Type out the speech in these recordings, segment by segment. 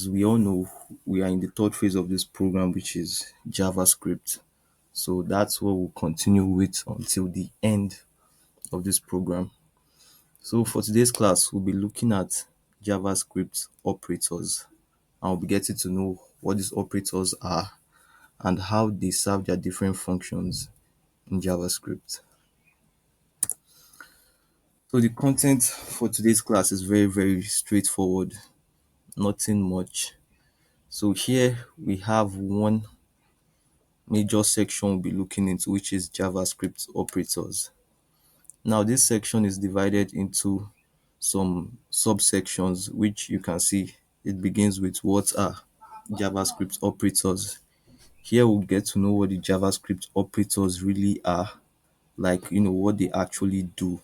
As we all know, we are in the third phase of this program, which is JavaScript. So that's what we'll continue with until the end of this program. So for today's class, we'll be looking at JavaScript operators, and we'll be getting to know what these operators are and how they serve their different functions in JavaScript. So the content for today's class is very, very straightforward, nothing much. So here we have one major section we'll be looking into, which is JavaScript operators. Now, this section is divided into some subsections, which you can see it begins with what are JavaScript operators. Here we'll get to know what the JavaScript operators really are, like what they actually do.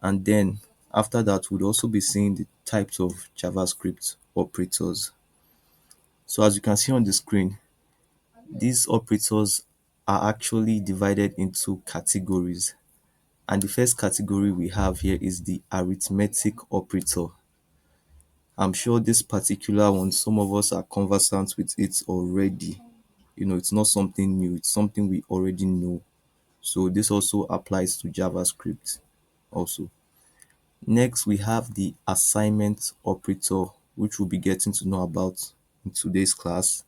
And then after that, we'll also be seeing the types of JavaScript operators. So as you can see on the screen, these operators are actually divided into categories. And the first category we have here is the arithmetic operator. I'm sure this particular one, some of us are conversant with it already. It's not something new, it's something we already know. So this also applies to JavaScript also. Next, we have the assignment operator, which we'll be getting to know about in today's class.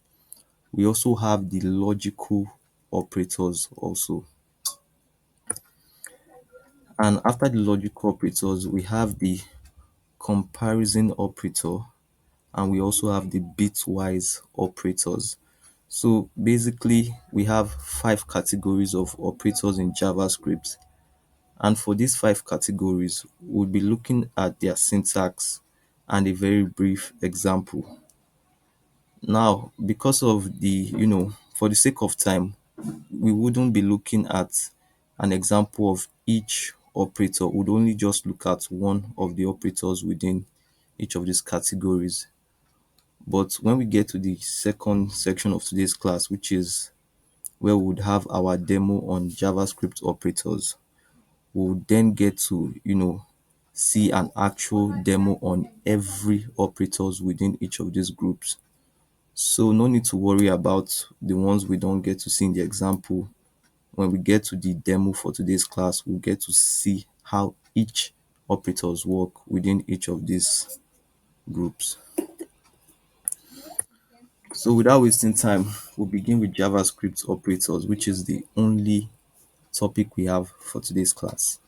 We also have the logical operators also. And after the logical operators, we have the comparison operator, and we also have the bitwise operators. So basically, we have five categories of operators in JavaScript. And for these five categories, we'll be looking at their syntax and a very brief example. Now, because of for the sake of time, we wouldn't be looking at an example of each operator. We'd only just look at one of the operators within each of these categories. But when we get to the second section of today's class, which is where we would have our demo on JavaScript operators, we would then get to, see an actual demo on every operators within each of these groups. So no need to worry about the ones we don't get to see in the example. When we get to the demo for today's class, we'll get to see how each operators work within each of these groups. So without wasting time, we'll begin with JavaScript operators, which is the only topic we have for today's class.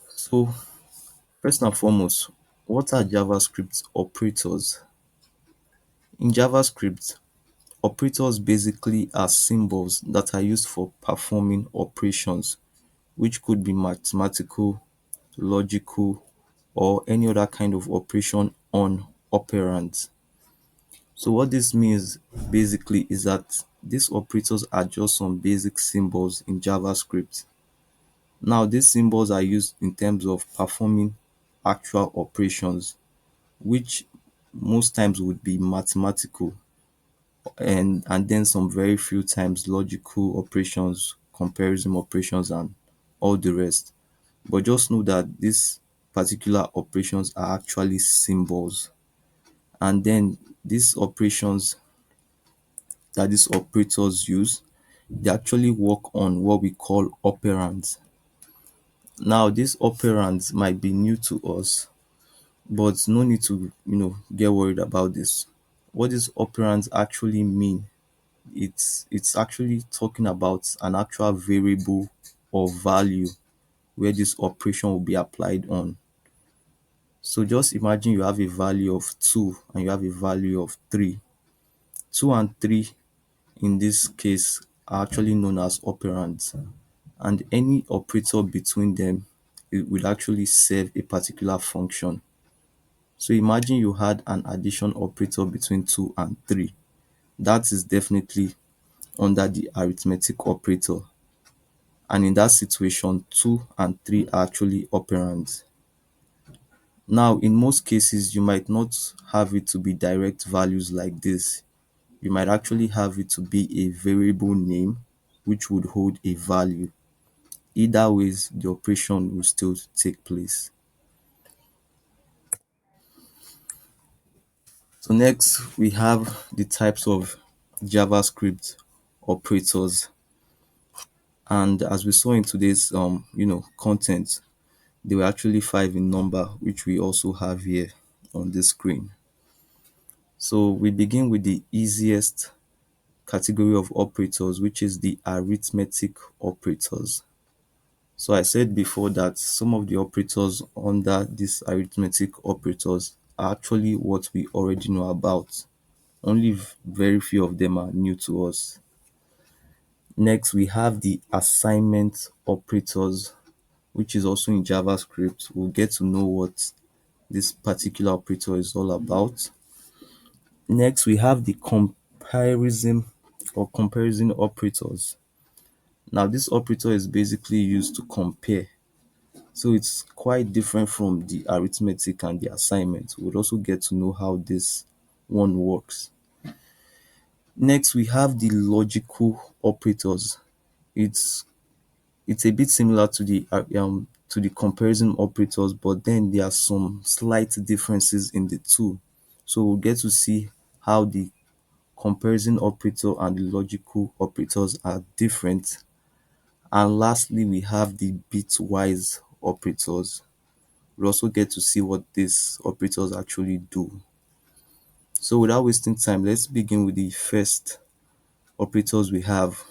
So first and foremost, what are JavaScript operators? In JavaScript, operators basically are symbols that are used for performing operations, which could be mathematical, logical, or any other kind of operation on operands. So what this means basically is that these operators are just some basic symbols in JavaScript. Now these symbols are used in terms of performing actual operations, which most times would be mathematical, and then some very few times logical operations, comparison operations, and all the rest. But just know that these particular operations are actually symbols. And then these operations that these operators use, they actually work on what we call operands. Now, these operands might be new to us, but no need to, get worried about this. What these operands actually mean, it's actually talking about an actual variable or value where this operation will be applied on. So just imagine you have a value of 2 and you have a value of 3. 2 and 3 in this case are actually known as operands, and any operator between them, it will actually serve a particular function. So imagine you had an addition operator between 2 and 3. That is definitely under the arithmetic operator. And in that situation, 2 and 3 are actually operands. Now, in most cases, you might not have it to be direct values like this. You might actually have it to be a variable name which would hold a value. Either ways, the operation will still take place. So next we have the types of JavaScript operators, and as we saw in today's content, they were actually five in number, which we also have here on this screen. So we begin with the easiest category of operators, which is the arithmetic operators. So I said before that some of the operators under these arithmetic operators are actually what we already know about. Only very few of them are new to us. Next, we have the assignment operators, which is also in JavaScript. We'll get to know what this particular operator is all about. Next, we have the comparison operators. Now, this operator is basically used to compare. So it's quite different from the arithmetic and the assignment. We'll also get to know how this one works. Next, we have the logical operators. It's it's a bit similar to the comparison operators, but then there are some slight differences in the two. So we'll get to see how the comparison operator and the logical operators are different. And lastly, we have the bitwise operators. We'll also get to see what these operators actually do. So without wasting time, let's begin with the first operators we have.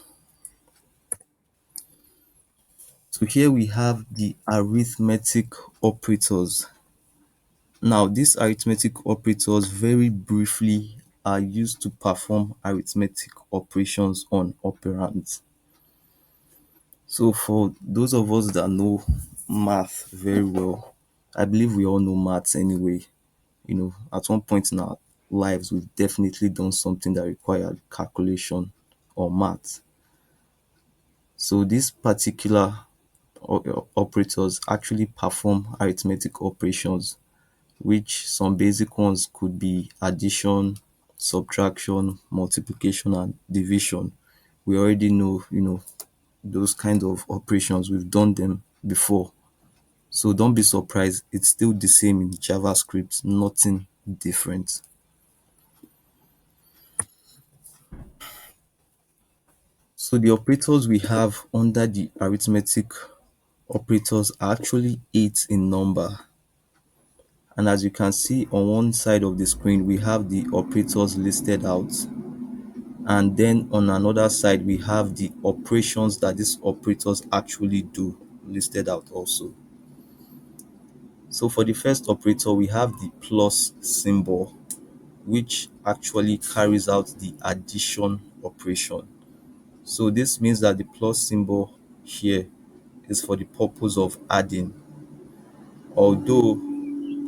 So here we have the arithmetic operators. Now, these arithmetic operators, very briefly, are used to perform arithmetic operations on operands. So, for those of us that know math very well, I believe we all know maths anyway. At one point in our lives, we've definitely done something that required calculation or math. So, these particular operators actually perform arithmetic operations, which some basic ones could be addition, subtraction, multiplication, and division. We already know, those kind of operations. We've done them before. So don't be surprised. It's still the same in JavaScript, nothing different. So the operators we have under the arithmetic operators are actually eight in number. And as you can see on one side of the screen, we have the operators listed out. And then on another side, we have the operations that these operators actually do listed out also. So for the first operator, we have the plus symbol, which actually carries out the addition operation. So this means that the plus symbol here is for the purpose of adding. Although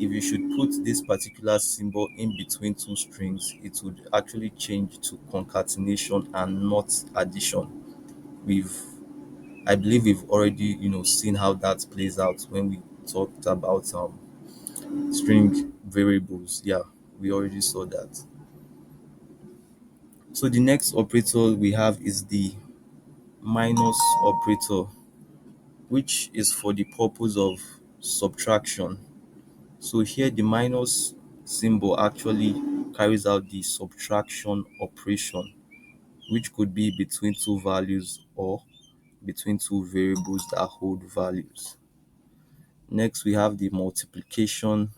if you should put this particular symbol in between two strings, it would actually change to concatenation and not addition. We've I believe we've already, seen how that plays out when we talked about string variables. Yeah, we already saw that. So the next operator we have is the minus operator, which is for the purpose of subtraction. So here the minus symbol actually carries out the subtraction operation, which could be between two values or between two variables that hold values. Next, we have the multiplication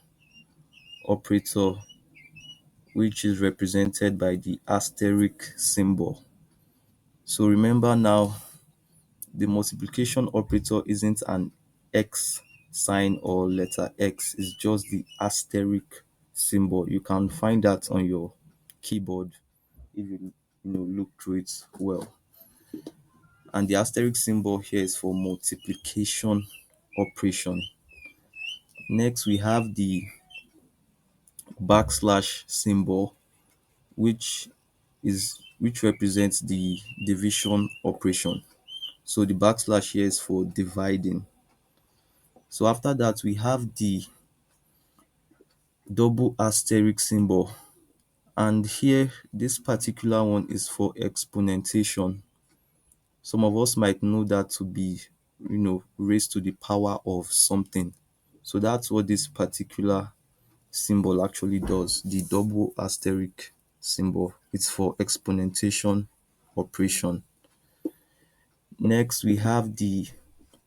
operator, which is represented by the asterisk symbol. So remember now, the multiplication operator isn't an X sign or letter X, it's just the asterisk symbol. You can find that on your keyboard if you look through it well. And the asterisk symbol here is for multiplication operation. Next, we have the backslash symbol, which represents the division operation. So the backslash here is for dividing. So after that, we have the double asterisk symbol, and here this particular one is for exponentation. Some of us might know that to be, raised to the power of something. So that's what this particular symbol actually does, the double asterisk symbol. It's for exponentation operation. Next, we have the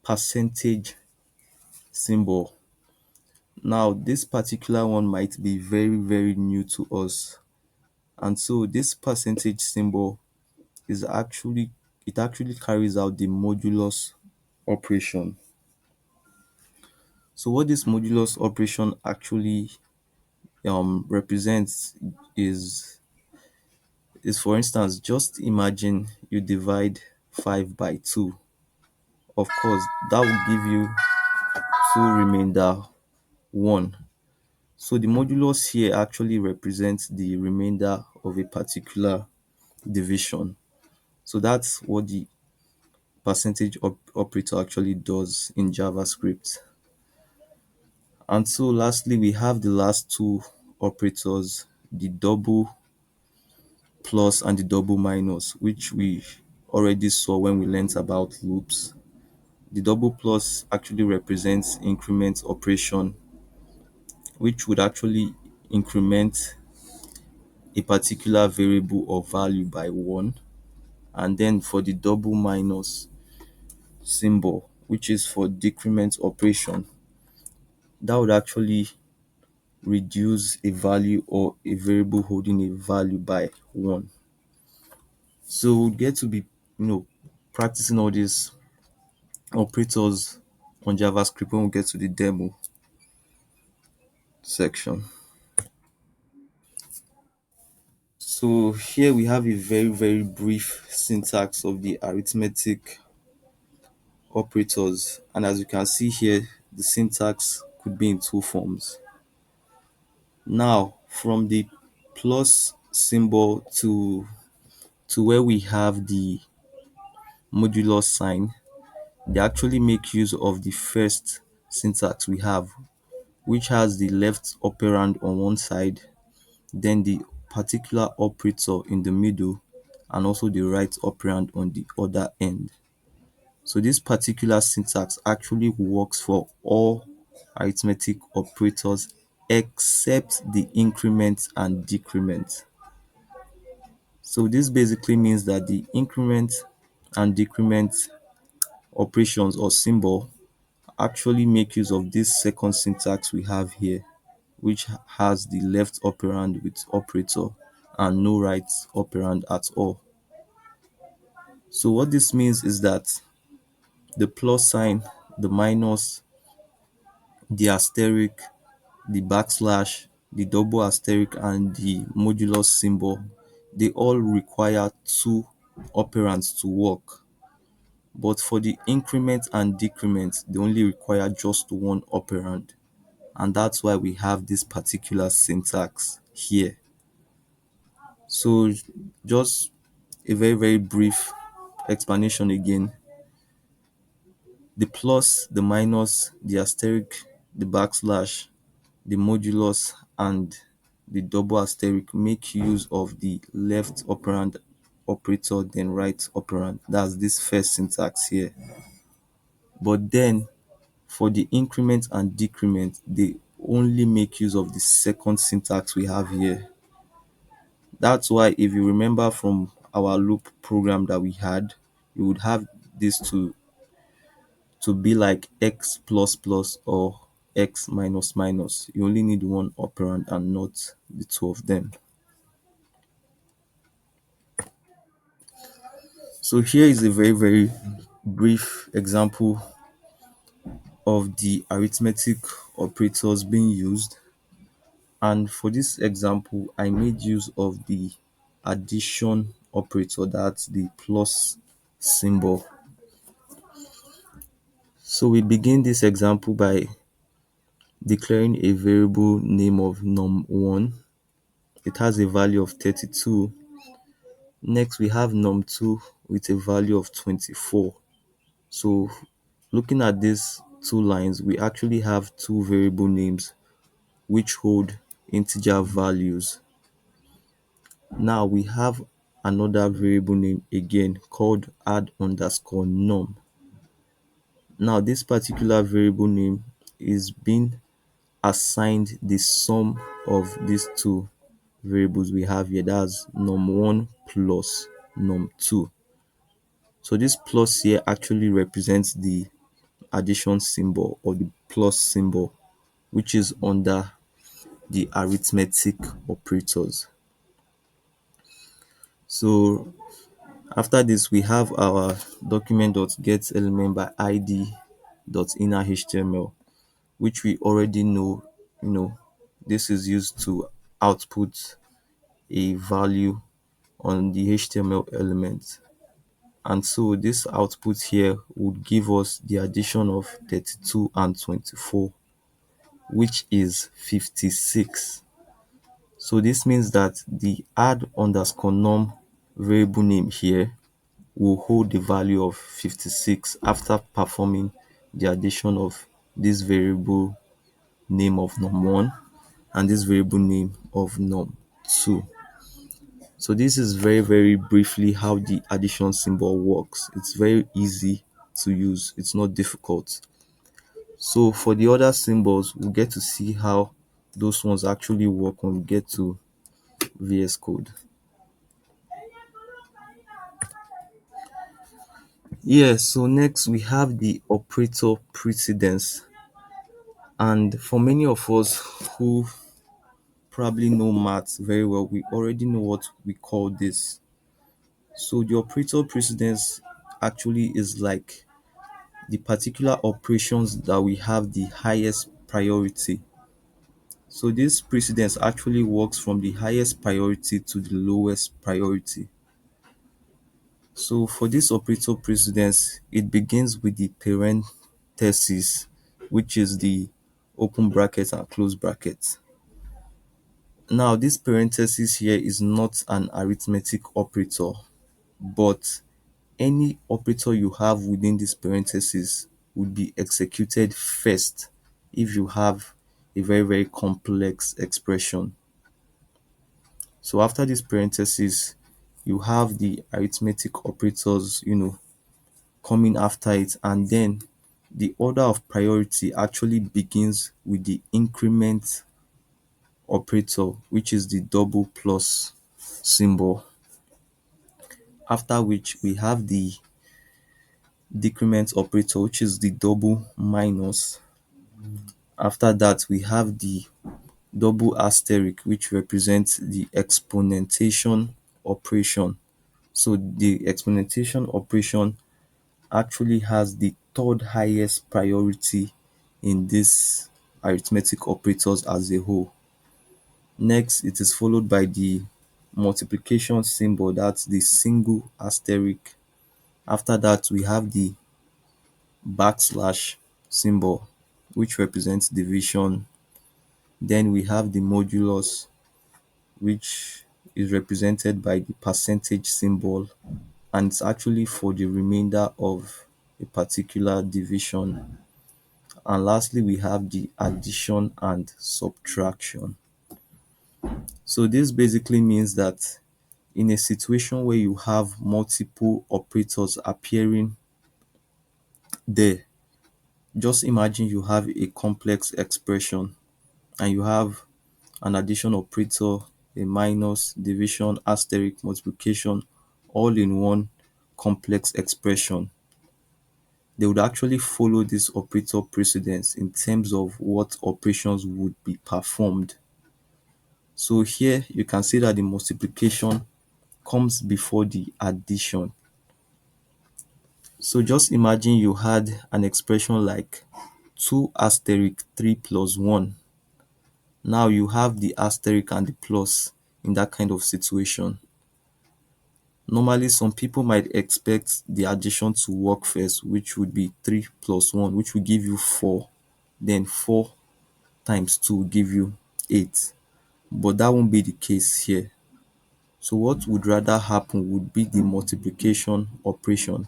percentage symbol. Now, this particular one might be very, very new to us. And so this percentage symbol is actually it actually carries out the modulus operation. So what this modulus operation actually represents is for instance, just imagine you divide 5 by 2. Of course, that will give you 2 remainder 1. So the modulus here actually represents the remainder of a particular division. So that's what the percentage operator actually does in JavaScript. And so lastly, we have the last two operators, the double plus and the double minus, which we already saw when we learned about loops. The double plus actually represents increment operation, which would actually increment a particular variable or value by 1. And then for the double minus symbol, which is for decrement operation, that would actually reduce a value or a variable holding a value by 1. So we'll get to be, practicing all these operators on JavaScript when we get to the demo section. So here we have a very, very brief syntax of the arithmetic operators. And as you can see here, the syntax could be in two forms. Now, from the plus symbol to where we have the modulus sign, they actually make use of the first syntax we have, which has the left operand on one side, then the particular operator in the middle, and also the right operand on the other end. So this particular syntax actually works for all arithmetic operators except the increment and decrement. So this basically means that the increment and decrement operations or symbol actually make use of this second syntax we have here, which has the left operand with operator and no right operand at all. So what this means is that the plus sign, the minus, the asterisk, the backslash, the double asterisk, and the modulus symbol, they all require two operands to work. But for the increment and decrement, they only require just one operand. And that's why we have this particular syntax here. So just a very, very brief explanation again. The plus, the minus, the asterisk, the backslash, the modulus, and the double asterisk make use of the left operand operator, then right operand. That's this first syntax here. But then for the increment and decrement, they only make use of the second syntax we have here. That's why if you remember from our loop program that we had, you would have this to be like x plus plus or x minus minus. You only need one operand and not the two of them. So here is a very, very brief example of the arithmetic operators being used. And for this example, I made use of the addition operator, that's the plus symbol. So we begin this example by declaring a variable name of num1. It has a value of 32. Next, we have num2 with a value of 24. So looking at these two lines, we actually have two variable names which hold integer values. Now we have another variable name again called add underscore num. Now this particular variable name is being assigned the sum of these two variables we have here. That's num1 plus num2. So this plus here actually represents the addition symbol or the plus symbol, which is under the arithmetic operators. So after this, we have our document.getElement by id.innerHTML, which we already know. This is used to output a value on the HTML element. And so this output here would give us the addition of 32 and 24, which is 56. So this means that the add underscore num variable name here will hold the value of 56 after performing the addition of this variable name of num1 and this variable name of num2. So this is very, very briefly how the addition symbol works. It's very easy to use. It's not difficult. So for the other symbols, we'll get to see how those ones actually work when we get to VS Code. Yeah, so next we have the operator precedence. And for many of us who probably know maths very well, we already know what we call this. So the operator precedence actually is like the particular operations that we have the highest priority. So this precedence actually works from the highest priority to the lowest priority. So for this operator precedence, it begins with the parenthesis, which is the open bracket and close bracket. Now, this parenthesis here is not an arithmetic operator, but any operator you have within this parenthesis would be executed first if you have a very, very complex expression. So after this parenthesis, you have the arithmetic operators, coming after it, and then the order of priority actually begins with the increment operator, which is the double plus symbol. After which we have the decrement operator, which is the double minus. After that, we have the double asterisk, which represents the exponentation operation. So the exponentation operation actually has the third highest priority in this arithmetic operators as a whole. Next, it is followed by the multiplication symbol, that's the single asterisk. After that, we have the backslash symbol, which represents division. Then we have the modulus, which is represented by the percentage symbol, and it's actually for the remainder of a particular division. And lastly, we have the addition and subtraction. So this basically means that in a situation where you have multiple operators appearing there, just imagine you have a complex expression and you have an addition operator, a minus, division, asterisk, multiplication, all in one complex expression. They would actually follow this operator precedence in terms of what operations would be performed. So here you can see that the multiplication comes before the addition. So just imagine you had an expression like 2 asterisk 3 plus 1. Now you have the asterisk and the plus in that kind of situation. Normally, some people might expect the addition to work first, which would be 3 plus 1, which will give you 4. Then 4 times 2 will give you 8. But that won't be the case here. So what would rather happen would be the multiplication operation,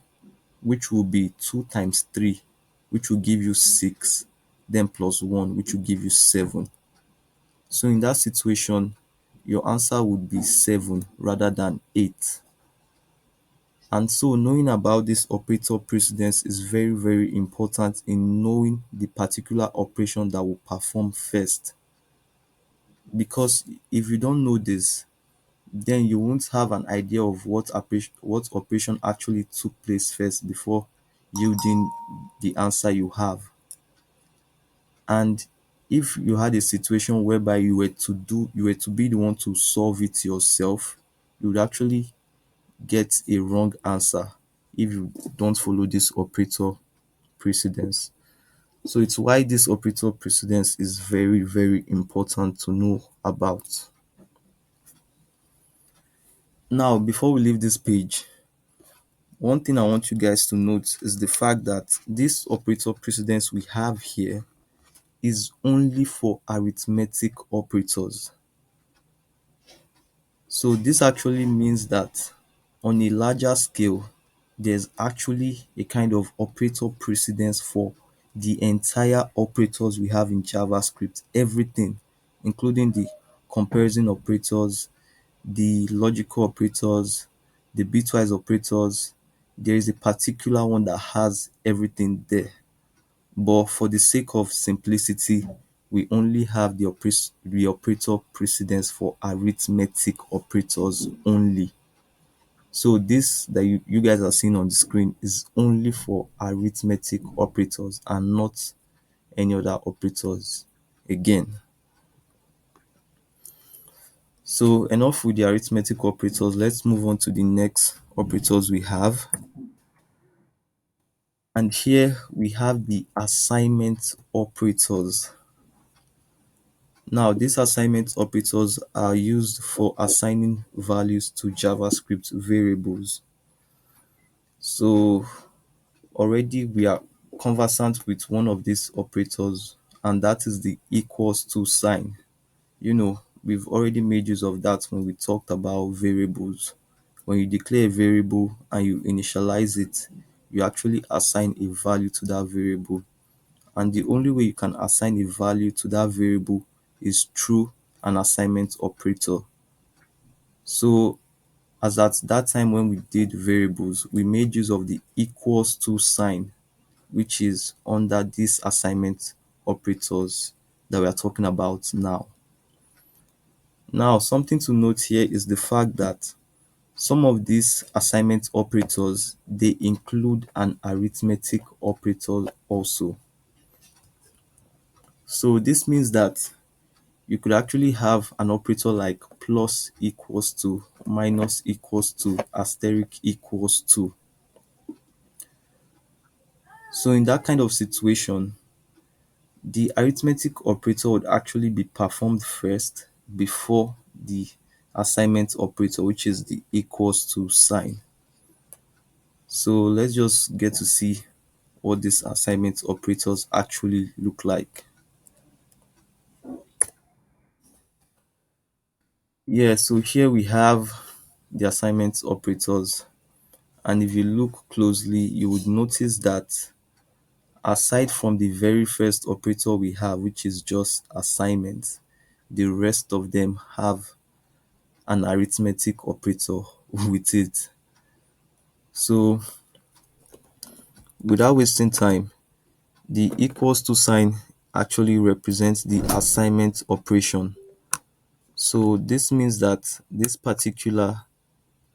which will be 2 times 3, which will give you 6, then plus 1, which will give you 7. So in that situation, your answer would be 7 rather than 8. And so knowing about this operator precedence is very, very important in knowing the particular operation that will perform first. Because if you don't know this, then you won't have an idea of what operation actually took place first before yielding the answer you have. And if you had a situation whereby you were to be the one to solve it yourself, you would actually get a wrong answer if you don't follow this operator precedence. So it's why this operator precedence is very, very important to know about. Now, before we leave this page, one thing I want you guys to note is the fact that this operator precedence we have here is only for arithmetic operators. So this actually means that on a larger scale, there's actually a kind of operator precedence for the entire operators we have in JavaScript, everything, including the comparison operators, the logical operators, the bitwise operators. There is a particular one that has everything there. But for the sake of simplicity, we only have the operator precedence for arithmetic operators only. So this that you guys are seeing on the screen is only for arithmetic operators and not any other operators again. So enough with the arithmetic operators. Let's move on to the next operators we have. And here we have the assignment operators. Now, these assignment operators are used for assigning values to JavaScript variables. So already we are conversant with one of these operators, and that is the equals to sign. We've already made use of that when we talked about variables. When you declare a variable and you initialize it, you actually assign a value to that variable. And the only way you can assign a value to that variable is through an assignment operator. So as at that time when we did variables, we made use of the equals to sign, which is under these assignment operators that we are talking about now. Now, something to note here is the fact that some of these assignment operators, they include an arithmetic operator also. So this means that you could actually have an operator like plus equals to, minus equals to, asterisk equals to. So in that kind of situation, the arithmetic operator would actually be performed first before the assignment operator, which is the equals to sign. So let's just get to see what these assignment operators actually look like. Yeah, so here we have the assignment operators. And if you look closely, you would notice that aside from the very first operator we have, which is just assignment, the rest of them have an arithmetic operator with it. So without wasting time, the equals to sign actually represents the assignment operation. So this means that this particular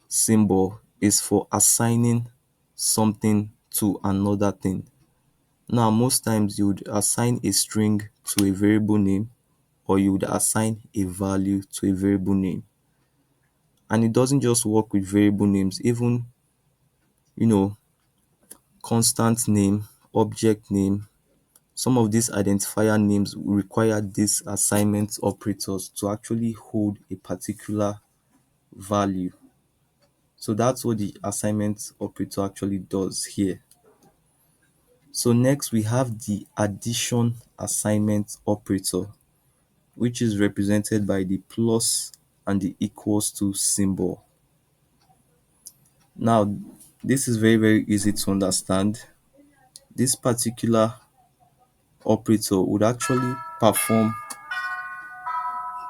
symbol is for assigning something to another thing. Now, most times you would assign a string to a variable name, or you would assign a value to a variable name. And it doesn't just work with variable names, even, you know, constant name, object name, some of these identifier names require these assignment operators to actually hold a particular value. So that's what the assignment operator actually does here. So next we have the addition assignment operator, which is represented by the plus and the equals to symbol. Now, this is very, very easy to understand. This particular operator would actually perform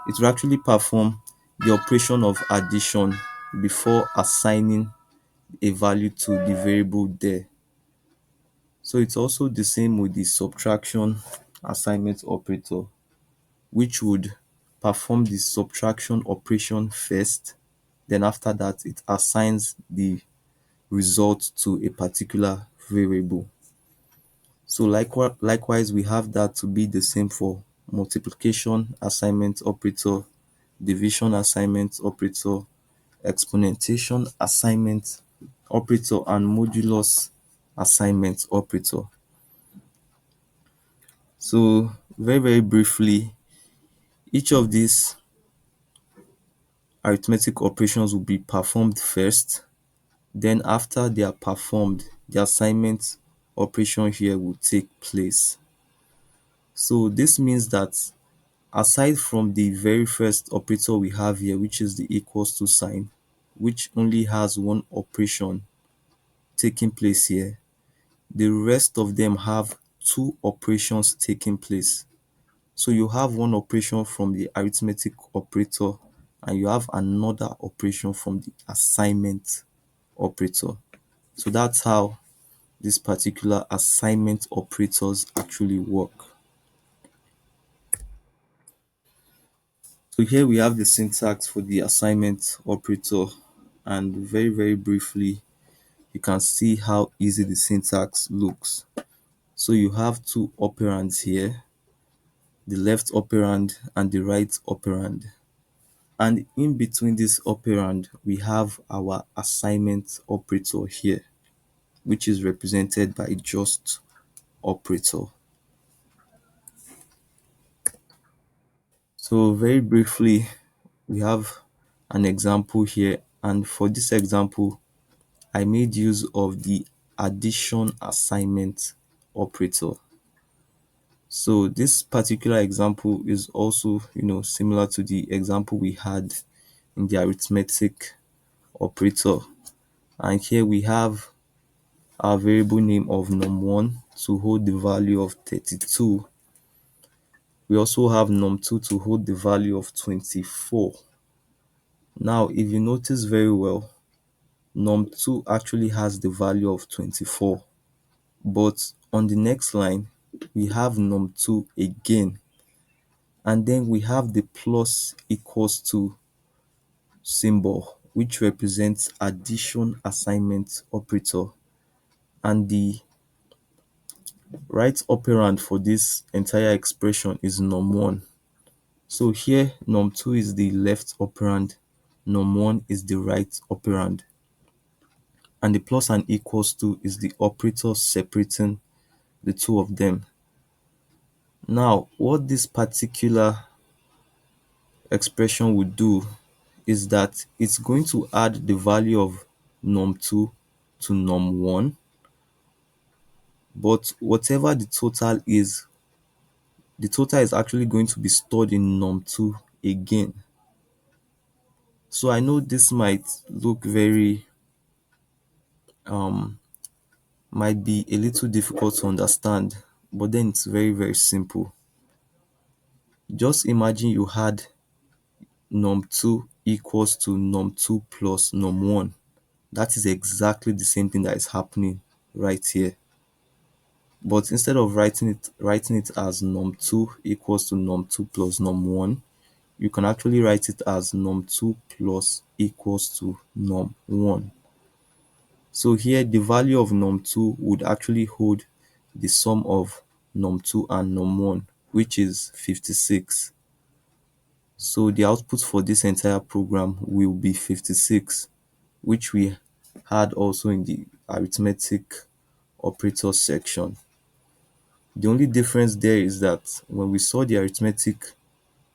the operation of addition before assigning a value to the variable there. So it's also the same with the subtraction assignment operator, which would perform the subtraction operation first. Then after that, it assigns the result to a particular variable. So likewise, we have that to be the same for multiplication assignment operator, division assignment operator, exponentiation assignment operator, and modulus assignment operator. So very briefly, each of these arithmetic operations will be performed first. Then after they are performed, the assignment operation here will take place. So this means that aside from the very first operator we have here, which is the equals to sign, which only has one operation taking place here, the rest of them have two operations taking place. So you have one operation from the arithmetic operator and you have another operation from the assignment operator. So that's how these particular assignment operators actually work. So here we have the syntax for the assignment operator, and very briefly you can see how easy the syntax looks. So you have two operands here, the left operand and the right operand. And in between this operand, we have our assignment operator here, which is represented by just operator. So very briefly, we have an example here, and for this example, I made use of the addition assignment operator. So this particular example is also, similar to the example we had in the arithmetic operator. And here we have our variable name of num1 to hold the value of 32. We also have num2 to hold the value of 24. Now, if you notice very well, num2 actually has the value of 24. But on the next line, we have num2 again. And then we have the plus equals to symbol, which represents addition assignment operator. And the right operand for this entire expression is num1. So here num2 is the left operand, num1 is the right operand. And the plus and equals to is the operator separating the two of them. Now, what this particular expression would do is that it's going to add the value of num2 to num1, but whatever the total is, the total is actually going to be stored in num2 again. So I know this might look very might be a little difficult to understand, but then it's very simple. Just imagine you had num2 equals to num2 plus num1. That is exactly the same thing that is happening right here. But instead of writing it as num2 equals to num2 plus num1, you can actually write it as num2 plus equals to num1. So here the value of num2 would actually hold the sum of num2 and num1, which is 56. So the output for this entire program will be 56, which we had also in the arithmetic operator section. The only difference there is that when we saw the arithmetic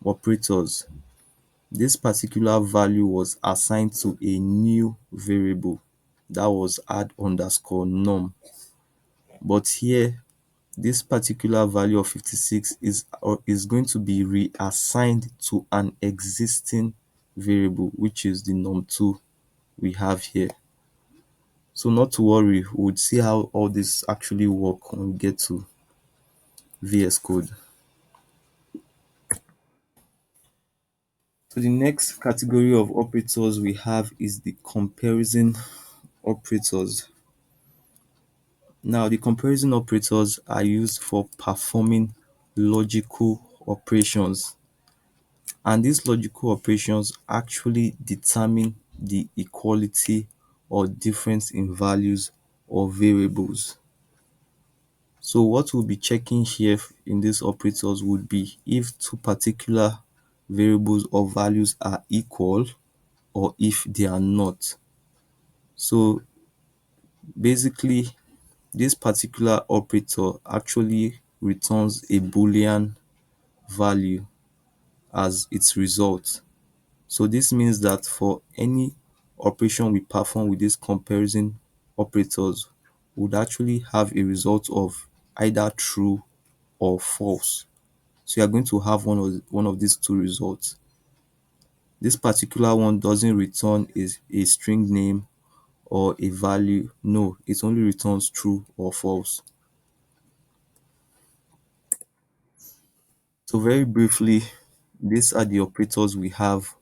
operators, this particular value was assigned to a new variable that was add underscore num. But here, this particular value of 56 is going to be reassigned to an existing variable, which is the num2 we have here. So not to worry, we would see how all this actually work when we get to VS Code. So the next category of operators we have is the comparison operators. Now, the comparison operators are used for performing logical operations, and these logical operations actually determine the equality or difference in values of variables. So what we'll be checking here in these operators would be if two particular variables or values are equal or if they are not. So basically, this particular operator actually returns a Boolean value as its result. So this means that for any operation we perform with these comparison operators, would actually have a result of either true or false. So you are going to have one of these two results. This particular one doesn't return is a string name or a value. No, it only returns true or false. So very briefly, these are the operators we have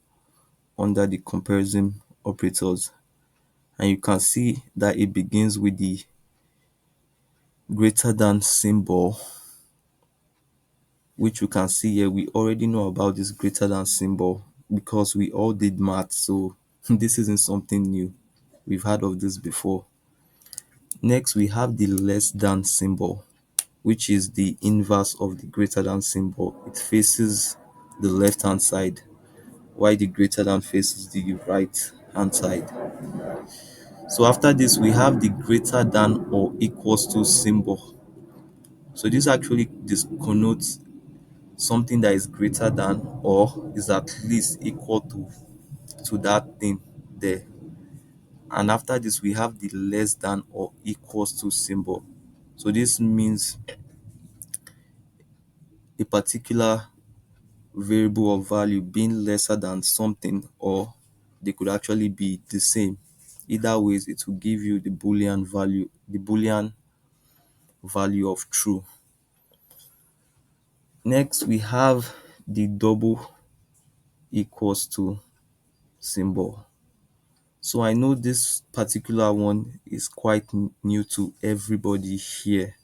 under the comparison operators. And you can see that it begins with the greater than symbol, which you can see here. We already know about this greater than symbol because we all did math. So this isn't something new. We've heard of this before. Next, we have the less than symbol, which is the inverse of the greater than symbol. It faces the left hand side, while the greater than faces the right hand side. So after this, we have the greater than or equals to symbol. So this actually connotes something that is greater than or is at least equal to that thing there. And after this, we have the less than or equals to symbol. So this means a particular variable or value being lesser than something, or they could actually be the same. Either ways, it will give you the Boolean value of true. Next, we have the double equals to symbol. So I know this particular one is quite new to everybody here.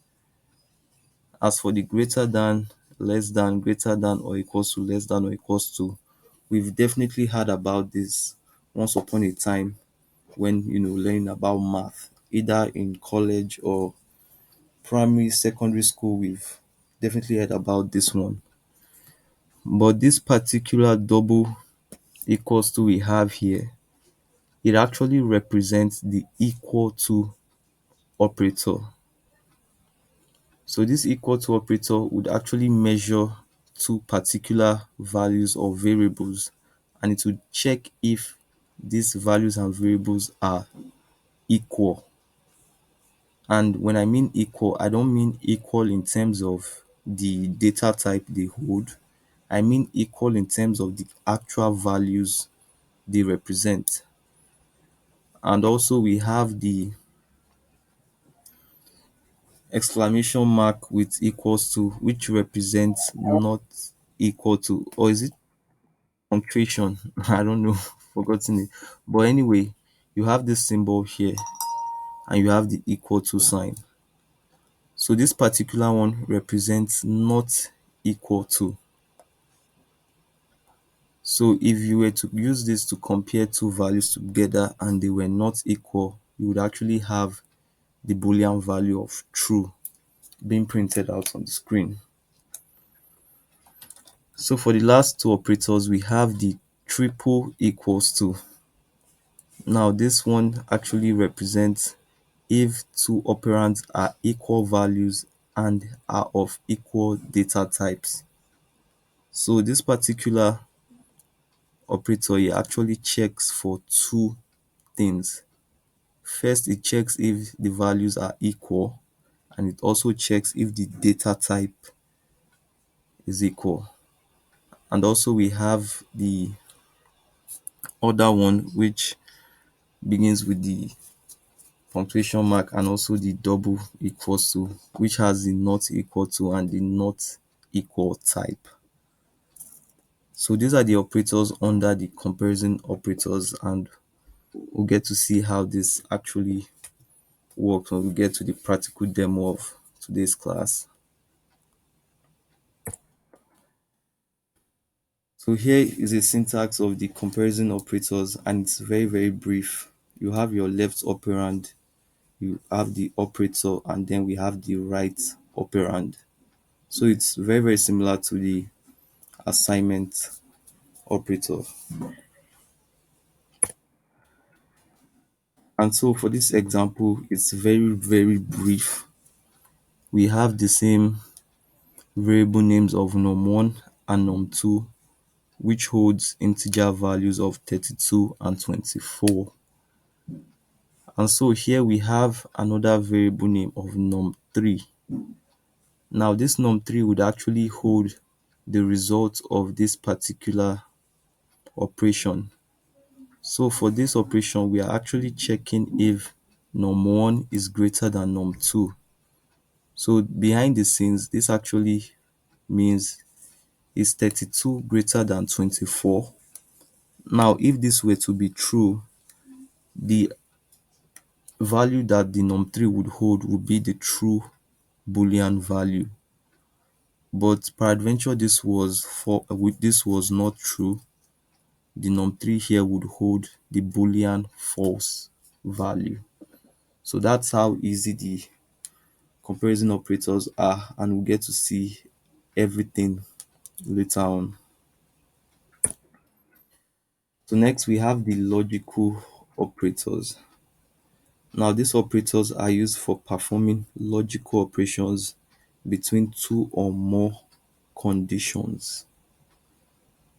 As for the greater than, less than, greater than or equals to, less than or equals to, we've definitely heard about this once upon a time when learning about math, either in college or primary, secondary school. We've definitely heard about this one. But this particular double equals to we have here, it actually represents the equal to operator. So this equal to operator would actually measure two particular values or variables, and it would check if these values and variables are equal. And when I mean equal, I don't mean equal in terms of the data type they hold. I mean equal in terms of the actual values they represent. And also we have the exclamation mark with equals to, which represents not equal to, or is it punctuation? I don't know, forgotten it. But anyway, you have this symbol here and you have the equal to sign. So this particular one represents not equal to. So if you were to use this to compare two values together and they were not equal, you would actually have the Boolean value of true being printed out on the screen. So for the last two operators, we have the triple equals to. Now this one actually represents if two operands are equal values and are of equal data types. So this particular operator here actually checks for two things. First, it checks if the values are equal, and it also checks if the data type is equal. And also we have the other one, which begins with the punctuation mark and also the double equals to, which has the not equal to and the not equal type. So these are the operators under the comparison operators, and we'll get to see how this actually works when we get to the practical demo of today's class. So here is a syntax of the comparison operators, and it's very, very brief. You have your left operand, you have the operator, and then we have the right operand. So it's very, very similar to the assignment operator. And so for this example, it's very, very brief. We have the same variable names of num1 and num2, which holds integer values of 32 and 24. And so here we have another variable name of num3. Now this num3 would actually hold the result of this particular operation. So for this operation, we are actually checking if num1 is greater than num2. So behind the scenes, this actually means is 32 greater than 24. Now, if this were to be true, the value that the num3 would hold would be the true Boolean value. But peradventure this was not true, the num3 here would hold the Boolean false value. So that's how easy the comparison operators are, and we'll get to see everything later on. So next we have the logical operators. Now these operators are used for performing logical operations between two or more conditions.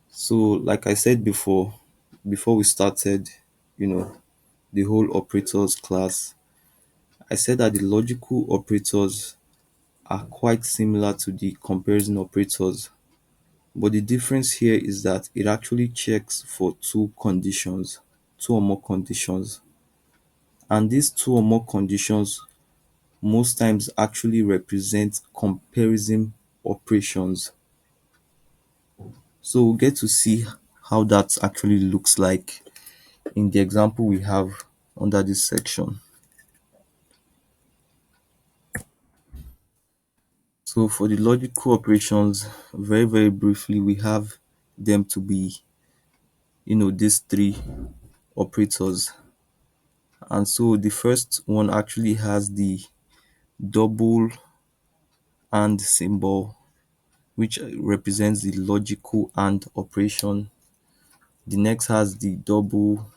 So like I said before we started, you know, the whole operators class, I said that the logical operators are quite similar to the comparison operators. But the difference here is that it actually checks for two conditions, two or more conditions. And these two or more conditions most times actually represent comparison operations. So we'll get to see how that actually looks like in the example we have under this section. So for the logical operations, very, very briefly, we have them to be, these three operators. And so the first one actually has the double and symbol, which represents the logical and operation. The next has the double,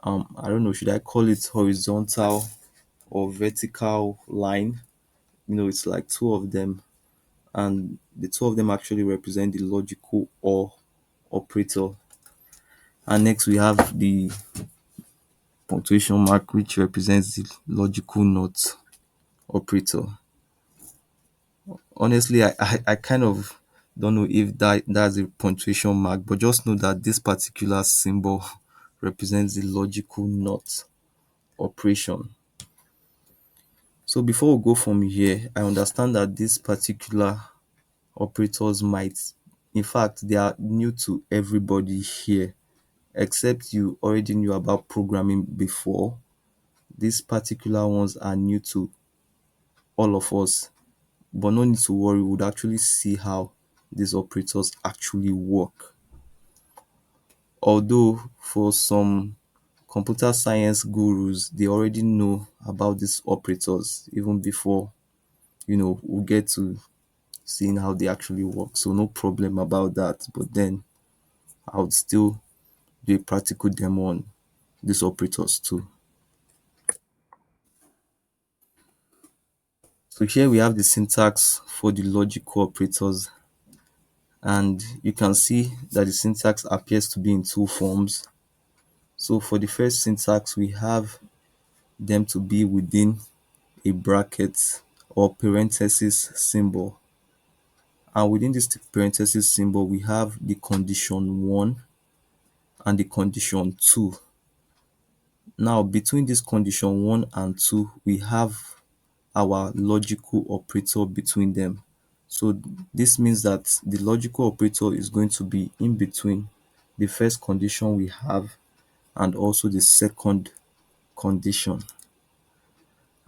I don't know, should I call it horizontal or vertical line? It's like two of them, and the two of them actually represent the logical or operator. And next we have the punctuation mark, which represents the logical not operator. Honestly, I kind of don't know if that's a punctuation mark, but just know that this particular symbol represents the logical not operation. So before we go from here, I understand that these particular operators might, in fact, they are new to everybody here, except you already knew about programming before. These particular ones are new to all of us, but no need to worry, we would actually see how these operators actually work. Although for some computer science gurus, they already know about these operators even before, we get to seeing how they actually work. So no problem about that. But then I would still do a practical demo on these operators too. So here we have the syntax for the logical operators, and you can see that the syntax appears to be in two forms. So for the first syntax, we have them to be within a bracket or parenthesis symbol. And within this parenthesis symbol, we have the condition 1 and the condition 2. Now, between this condition 1 and 2, we have our logical operator between them. So this means that the logical operator is going to be in between the first condition we have and also the second condition.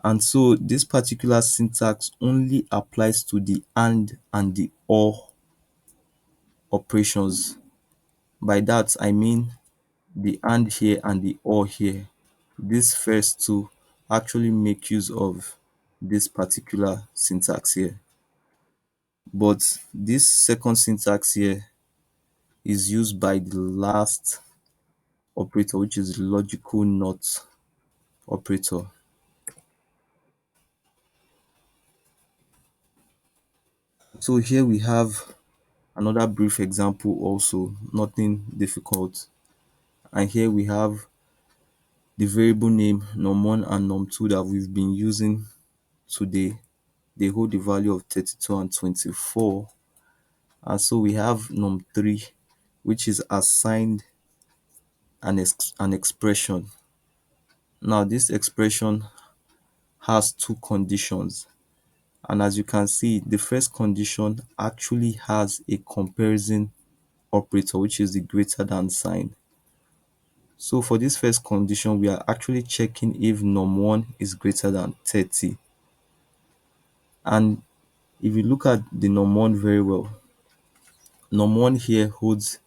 And so this particular syntax only applies to the and the or operations. By that I mean the and here and the or here. These first two actually make use of this particular syntax here. But this second syntax here is used by the last operator, which is the logical not operator. So here we have another brief example also, nothing difficult. And here we have the variable name num1 and num2 that we've been using today. They hold the value of 32 and 24. And so we have num3, which is assigned an expression. Now this expression has two conditions. And as you can see, the first condition actually has a comparison operator, which is the greater than sign. So for this first condition, we are actually checking if num1 is greater than 30. And if you look at the num1 very well, num1 here holds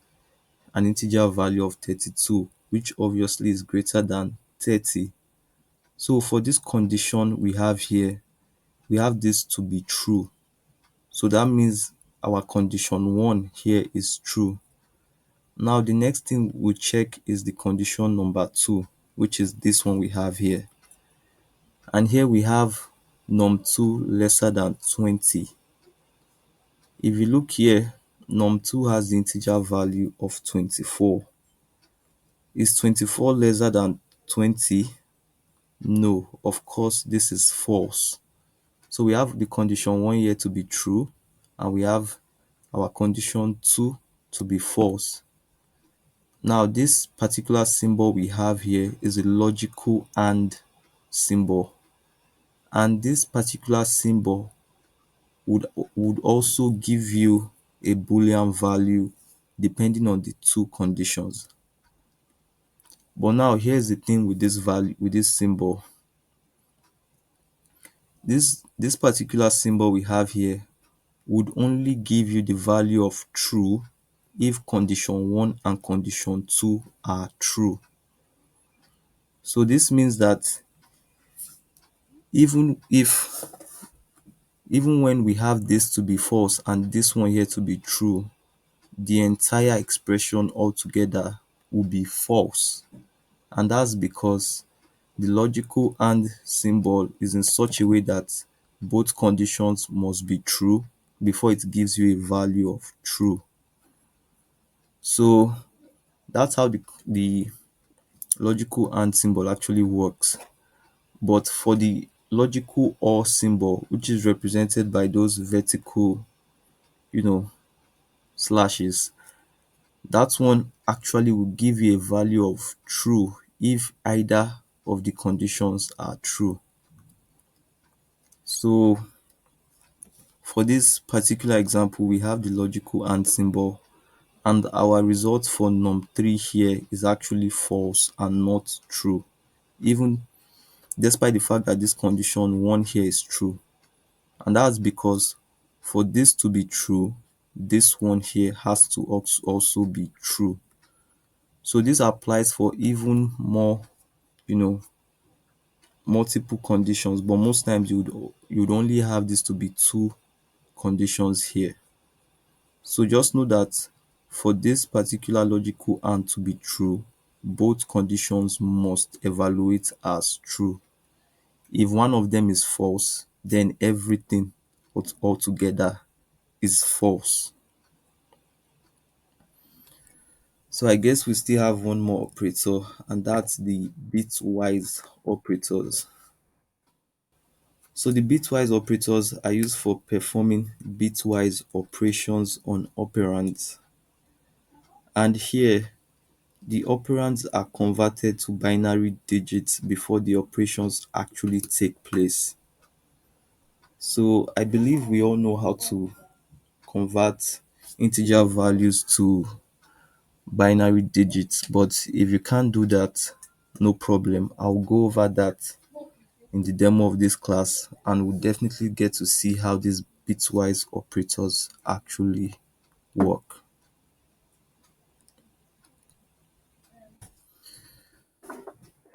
an integer value of 32, which obviously is greater than 30. So for this condition we have here, we have this to be true. So that means our condition 1 here is true. Now the next thing we check is the condition number 2, which is this one we have here. And here we have num2 lesser than 20. If you look here, num2 has the integer value of 24. Is 24 lesser than 20? No, of course this is false. So we have the condition 1 here to be true, and we have our condition 2 to be false. Now this particular symbol we have here is a logical AND symbol, and this particular symbol would also give you a boolean value depending on the two conditions. But now here's the thing with this value, with this symbol. This particular symbol we have here would only give you the value of true if condition 1 and condition 2 are true. So this means that even if even when we have this to be false and this one here to be true, the entire expression altogether will be false. And that's because the logical AND symbol is in such a way that both conditions must be true before it gives you a value of true. So that's how the logical AND symbol actually works. But for the logical OR symbol, which is represented by those vertical, slashes, that one actually will give you a value of true if either of the conditions are true. So for this particular example, we have the logical AND symbol, and our result for num3 here is actually false and not true, even despite the fact that this condition 1 here is true. And that's because for this to be true, this one here has to also be true. So this applies for even more, multiple conditions, but most times you'd only have this to be two conditions here. So just know that for this particular logical AND to be true, both conditions must evaluate as true. If one of them is false, then everything altogether is false. So I guess we still have one more operator, and that's the bitwise operators. So the bitwise operators are used for performing bitwise operations on operands. And here, the operands are converted to binary digits before the operations actually take place. So I believe we all know how to convert integer values to binary digits. But if you can't do that, no problem. I'll go over that in the demo of this class, and we'll definitely get to see how these bitwise operators actually work.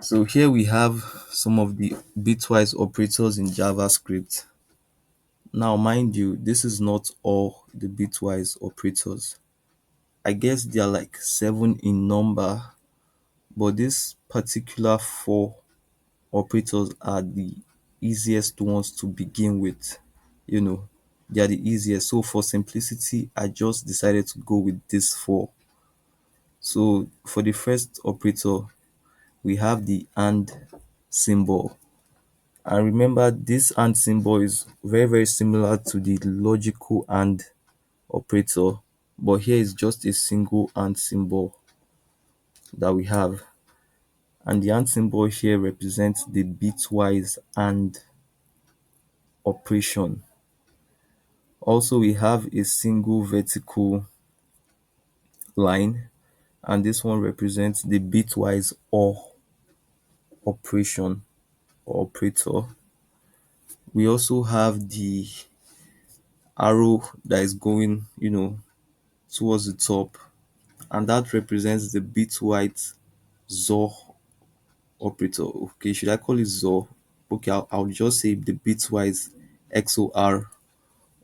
So here we have some of the bitwise operators in JavaScript. Now, mind you, this is not all the bitwise operators. I guess there are like 7 in number, but this particular 4 operators are the easiest ones to begin with. You know, they are the easiest. So for simplicity, I just decided to go with these 4. So for the first operator, we have the and symbol. And remember, this and symbol is very, very similar to the logical and operator, but here is just a single and symbol that we have. And the and symbol here represents the bitwise and operation. Also, we have a single vertical line, and this one represents the bitwise or operation or operator. We also have the arrow that is going, towards the top, and that represents the bitwise XOR operator. Okay, should I call it XOR? Okay, I'll just say the bitwise XOR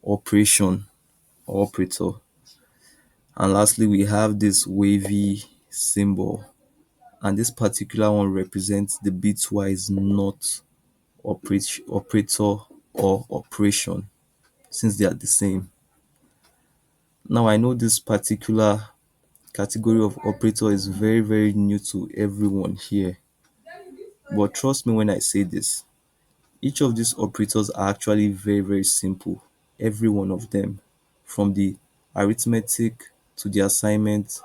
operation or operator. And lastly, we have this wavy symbol, and this particular one represents the bitwise not operator or operation, since they are the same. Now, I know this particular category of operator is very, very new to everyone here, but trust me when I say this, each of these operators are actually very, very simple. Every one of them, from the arithmetic to the assignment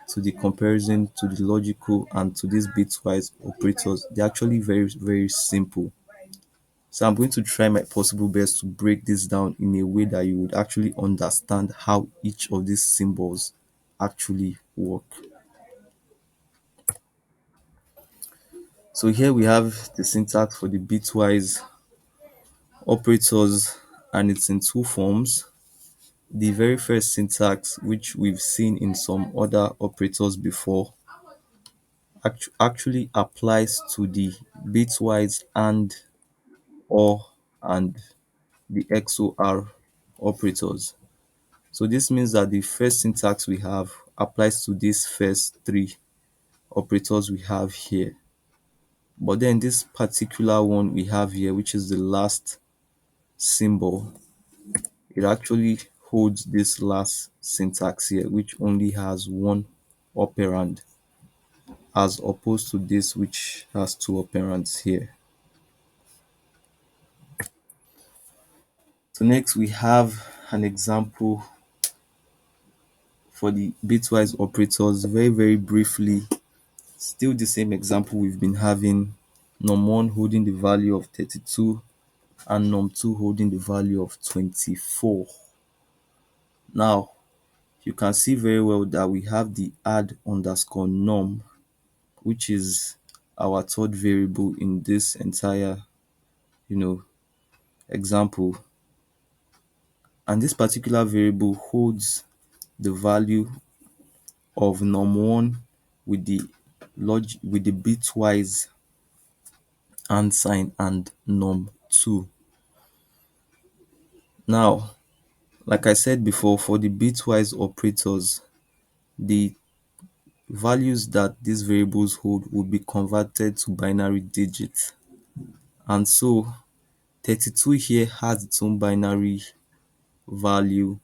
to the comparison to the logical and to these bitwise operators, they're actually very, very simple. So I'm going to try my possible best to break this down in a way that you would actually understand how each of these symbols actually work. So here we have the syntax for the bitwise operators, and it's in two forms. The very first syntax, which we've seen in some other operators before, actually applies to the bitwise and or and the XOR operators. So this means that the first syntax we have applies to these first 3 operators we have here. But then this particular one we have here, which is the last symbol, it actually holds this last syntax here, which only has one operand, as opposed to this which has 2 operands here. So next we have an example for the bitwise operators. Very, very briefly, still the same example we've been having, num1 holding the value of 32 and num2 holding the value of 24. Now, you can see very well that we have the add underscore num, which is our third variable in this entire, you know, example. And this particular variable holds the value of num1 with the with the bitwise and sign and num2. Now, like I said before, for the bitwise operators, the values that these variables hold will be converted to binary digits. And so 32 here has its own binary value,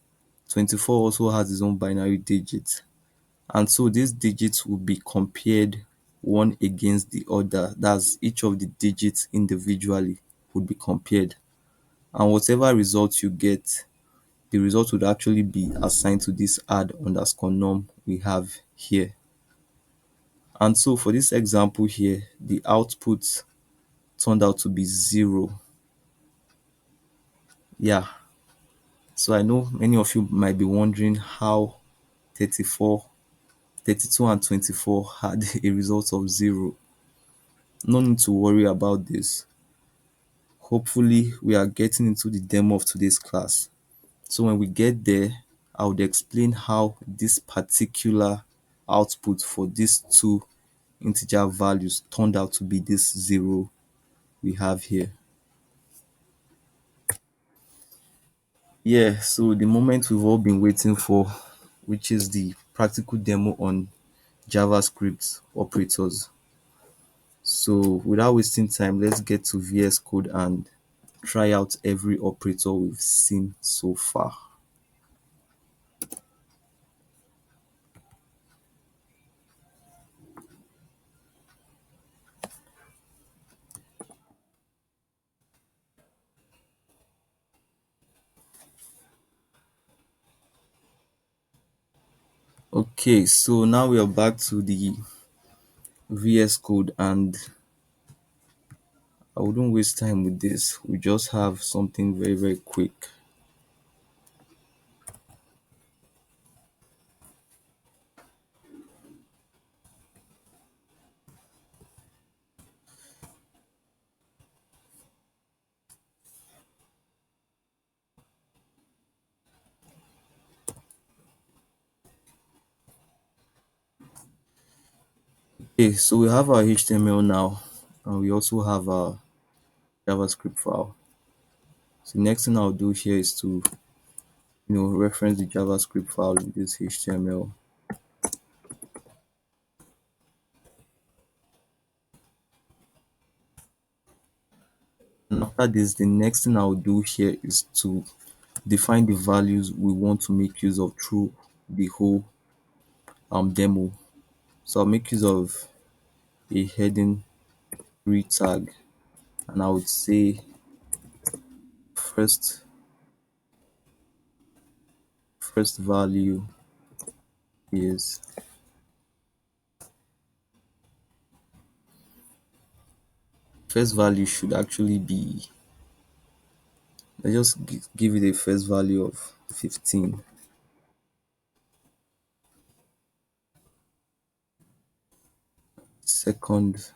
24 also has its own binary digit. And so these digits will be compared one against the other. That's each of the digits individually would be compared. And whatever result you get, the result would actually be assigned to this add underscore num we have here. And so for this example here, the output turned out to be 0. Yeah. So I know many of you might be wondering how 34 32 and 24 had a result of 0. No need to worry about this. Hopefully, we are getting into the demo of today's class. So when we get there, I would explain how this particular output for these two integer values turned out to be this 0 we have here. Yeah, so the moment we've all been waiting for, which is the practical demo on JavaScript operators. So without wasting time, let's get to VS Code and try out every operator we've seen so far. Okay, so now we are back to the VS Code, and I wouldn't waste time with this. We just have something very, very quick. Okay, so we have our HTML now, and we also have our JavaScript file. So the next thing I'll do here is to reference the JavaScript file with this HTML. And after this, the next thing I'll do here is to define the values we want to make use of through the whole demo. So I'll make use of a heading read tag, and I would say first first value is first value should actually be, let's just give it a first value of 15. Second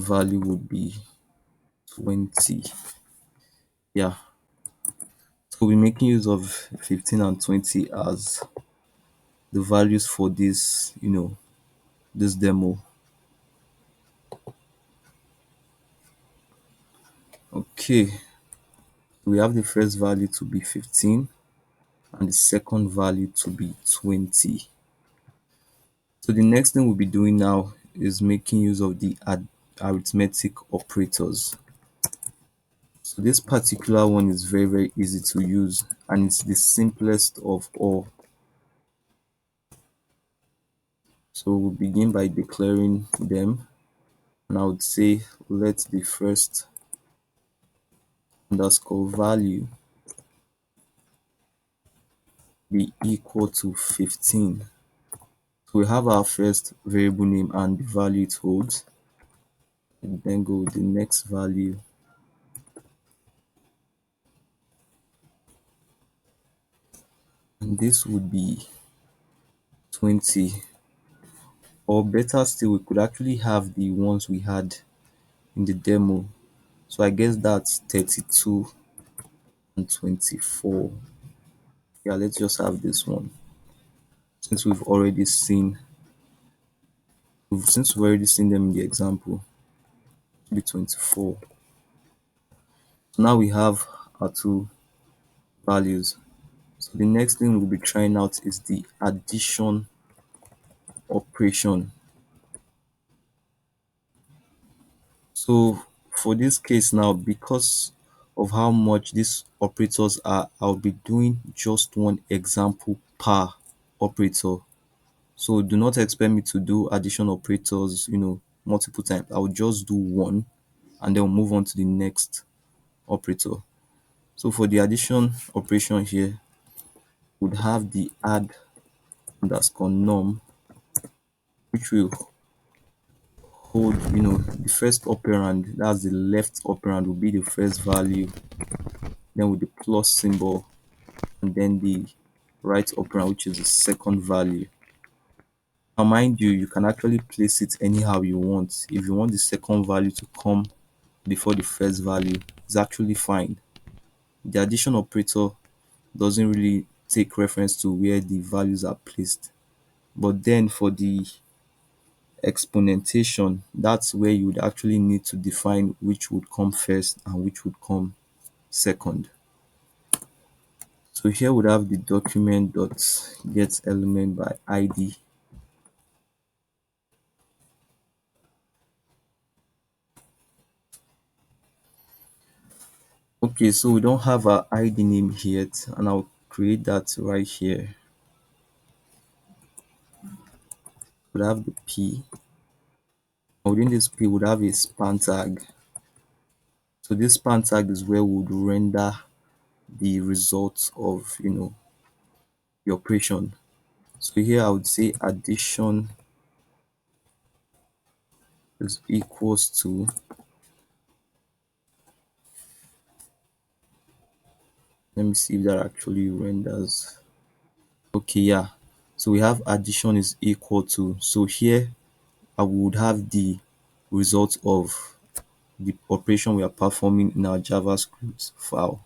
value would be 20. Yeah, so we're making use of 15 and 20 as the values for this demo. Okay, we have the first value to be 15 and the second value to be 20. So the next thing we'll be doing now is making use of the arithmetic operators. So this particular one is very, very easy to use, and it's the simplest of all. So we'll begin by declaring them, and I would say let the first underscore value be equal to 15. So we have our first variable name and the value it holds, and then go with the next value, and this would be 20. Or better still, we could actually have the ones we had in the demo. So I guess that's 32 and 24. Yeah, let's just have this one. Since we've already seen them in the example, it'll be 24. So now we have our two values. So the next thing we'll be trying out is the addition operation. So for this case now, because of how much these operators are, I'll be doing just one example per operator. So do not expect me to do addition operators, multiple times. I'll just do one and then we'll move on to the next operator. So for the addition operation here, we'd have the add underscore num, which will hold, the first operand, that's the left operand, will be the first value, then with the plus symbol, and then the right operand, which is the second value. Now, mind you, you can actually place it anyhow you want. If you want the second value to come before the first value, it's actually fine. The addition operator doesn't really take reference to where the values are placed. But then for the exponentation, that's where you would actually need to define which would come first and which would come second. So here would have the document dot get element by id. Okay, so we don't have our id name yet, and I'll create that right here. We'll have the p. Within this p, would have a span tag. So this span tag is where we would render the results of the operation. So here I would say addition is equals to, let me see if that actually renders. Okay, yeah. So we have addition is equal to, so here I would have the result of the operation we are performing in our JavaScript file.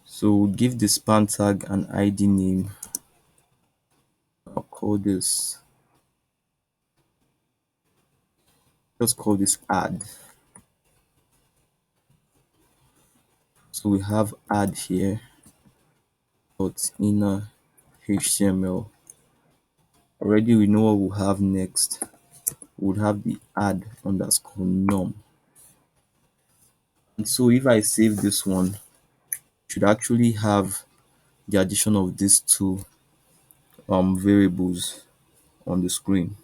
So we'll give the span tag an ID name. I'll call this, just call this add. So we have add here, dot inner HTML. Already we know what we'll have next. We'll have the add underscore num. And so if I save this one, should actually have the addition of these two variables on the screen.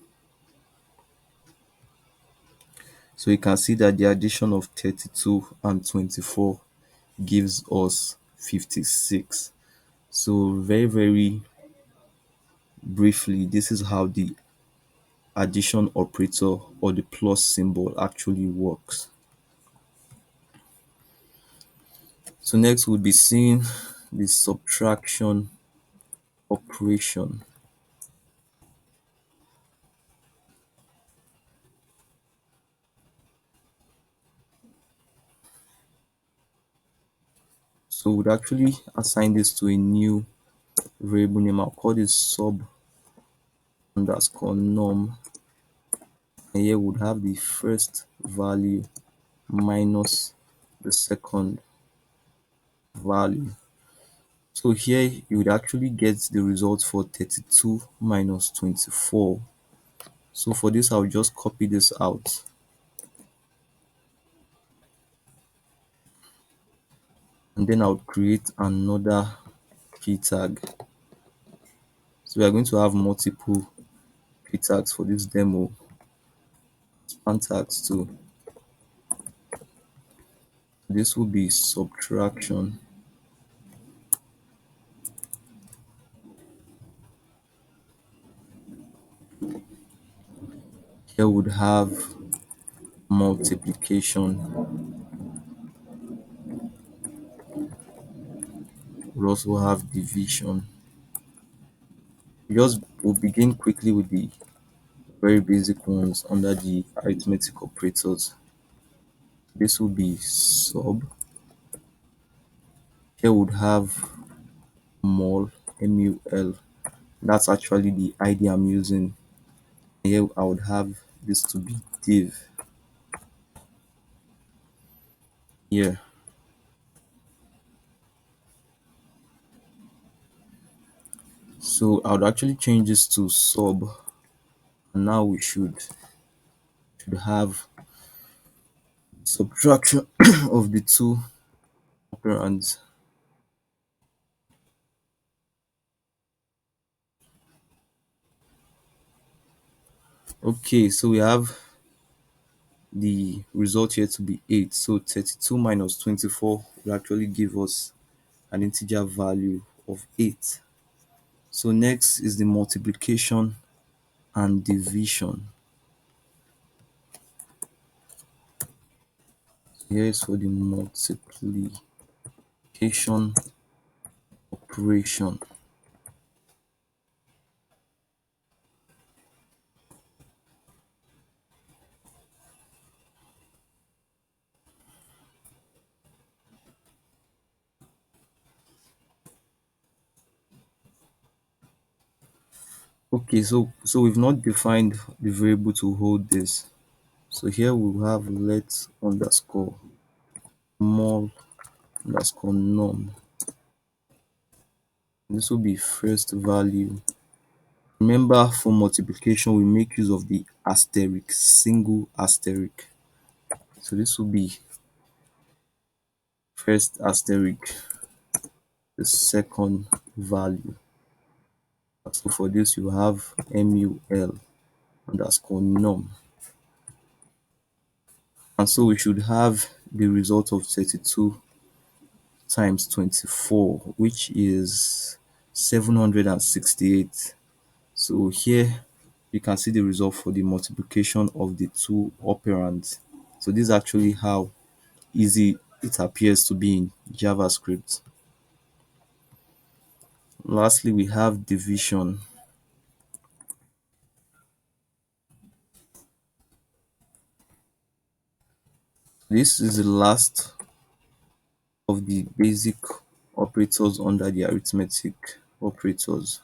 So you can see that the addition of 32 and 24 gives us 56. So very briefly, this is how the addition operator or the plus symbol actually works. So next we'll be seeing the subtraction operation. So we'd actually assign this to a new variable name. I'll call this sub underscore num, and here would have the first value minus the second value. So here you would actually get the result for 32 minus 24. So for this, I'll just copy this out, and then I'll create another p tag. So we are going to have multiple p tags for this demo, span tags too. This will be subtraction. Here would have multiplication. We also have division. We'll begin quickly with the very basic ones under the arithmetic operators. This will be sub. Here would have mul, mul. That's actually the ID I'm using. Here I would have this to be div. Here. So I would actually change this to sub. And now we should have subtraction of the two operands. Okay, so we have the result here to be 8. So 32 minus 24 will actually give us an integer value of 8. So next is the multiplication and division. Here is for the multiply. multiplication operation. Okay, so we've not defined the variable to hold this. So here we'll have let underscore mul underscore num. This will be first value. Remember, for multiplication, we make use of the asterisk, single asterisk. So this will be first asterisk, the second value. So for this, you have mul underscore num. And so we should have the result of 32 times 24, which is 768. So here you can see the result for the multiplication of the two operands. So this is actually how easy it appears to be in JavaScript. Lastly, we have division. This is the last of the basic operators under the arithmetic operators.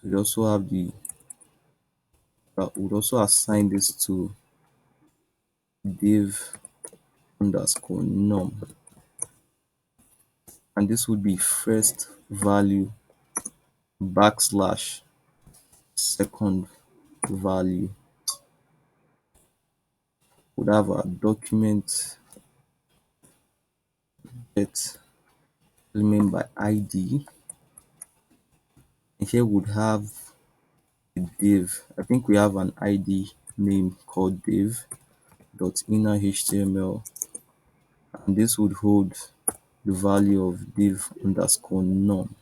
We also have the would also assign this to div underscore num, and this would be first value backslash second value. Would have a document get element by id, and here would have a div. I think we have an id name called div dot inner html, and this would hold the value of div underscore num.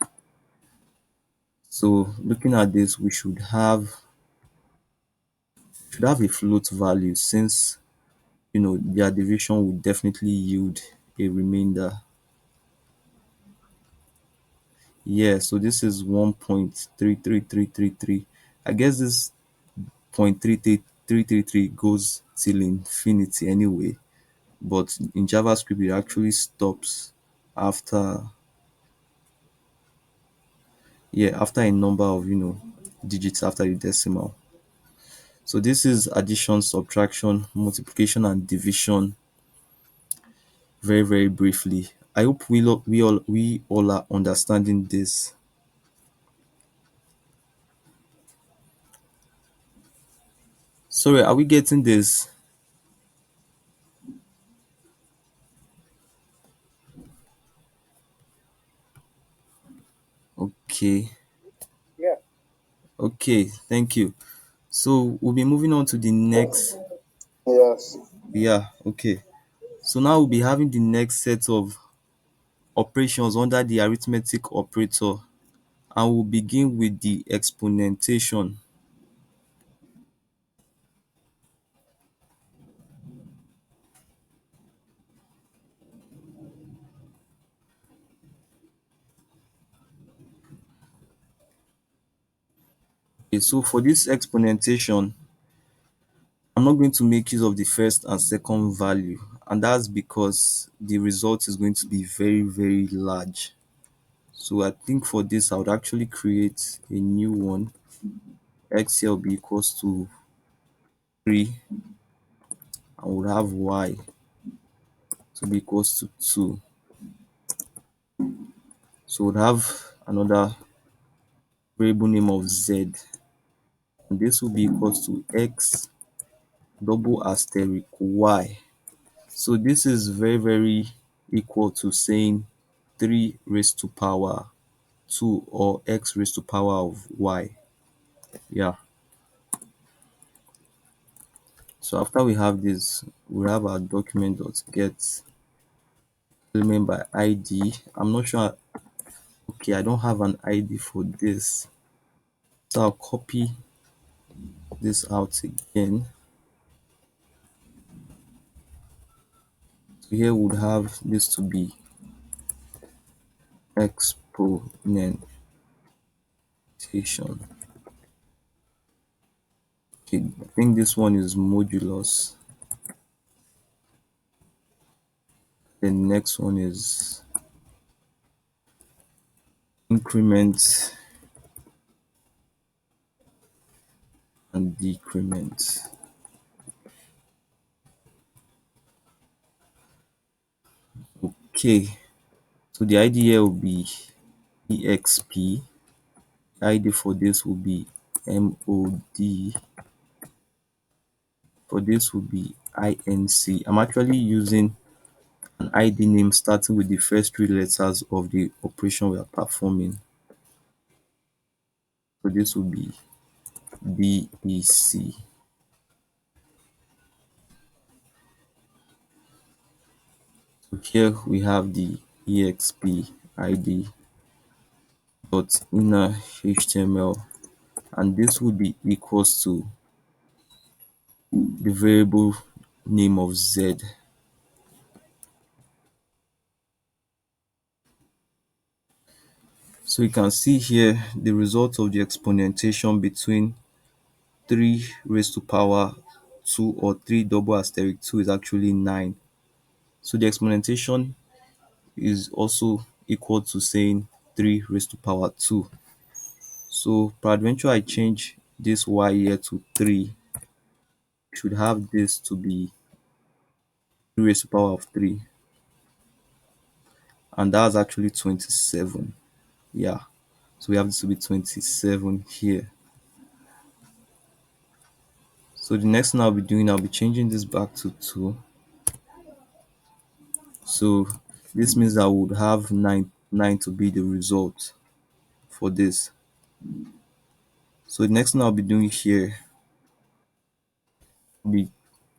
So looking at this, we should have a float value, since their division would definitely yield a remainder. Yeah, so this is 1.33333. I guess this 0.33333 goes till infinity anyway, but in JavaScript it actually stops after, after a number of digits after the decimal. So this is addition, subtraction, multiplication, and division. Very, very briefly, I hope we all are understanding this. Sorry, are we getting this? Okay. Yeah. Okay, thank you. So we'll be moving on to the next. Yes. Yeah, okay. So now we'll be having the next set of operations under the arithmetic operator, and we'll begin with the exponentation. Okay, so for this exponentation, I'm not going to make use of the first and second value, and that's because the result is going to be very, very large. So I think for this, I would actually create a new one. X here will be equals to 3, and we'll have y to be equals to 2. So we'll have another variable name of z, and this will be equals to x double asterisk y. So this is very, very equal to saying 3 raised to power 2, or x raised to power of y. Yeah. So after we have this, we have our document dot get element by id. I'm not sure. Okay, I don't have an id for this, so I'll copy this out again. Here we would have this to be exponentation. Okay, I think this one is modulus. The next one is increment and decrement. Okay, so the ID here will be exp. ID for this will be mod. For this will be inc. I'm actually using an ID name starting with the first three letters of the operation we are performing. So this will be BEC. So here we have the exp ID dot inner HTML, and this would be equals to the variable name of Z. So you can see here the result of the exponentation between 3 raised to power 2 or 3 double asterisk 2 is actually 9. So the exponentation is also equal to saying 3 raised to power 2. So peradventure I change this y here to 3, should have this to be 3 raised to power of 3, and that's actually 27. Yeah, so we have this to be 27 here. So the next thing I'll be doing, I'll be changing this back to 2. So this means I would have 9 to be the result for this. So the next thing I'll be doing here, will be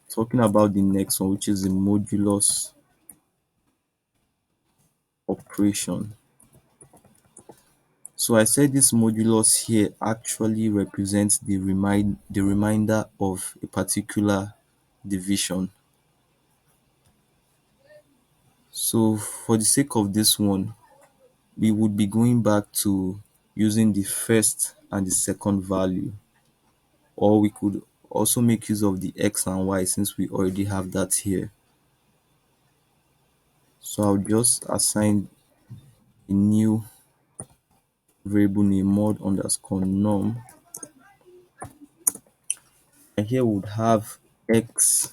talking about the next one, which is the modulus operation. So I said this modulus here actually represents the remainder of a particular division. So for the sake of this one, we would be going back to using the first and the second value, or we could also make use of the x and y since we already have that here. So I'll just assign a new variable name mod underscore num, and here we would have x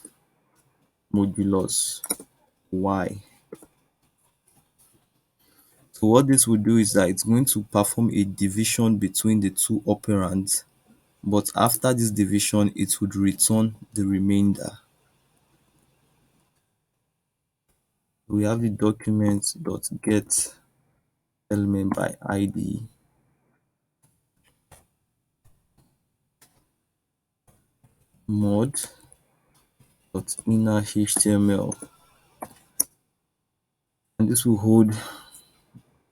modulus y. So what this will do is that it's going to perform a division between the two operands, but after this division it would return the remainder. We have the document dot get element by id mod dot inner html, and this will hold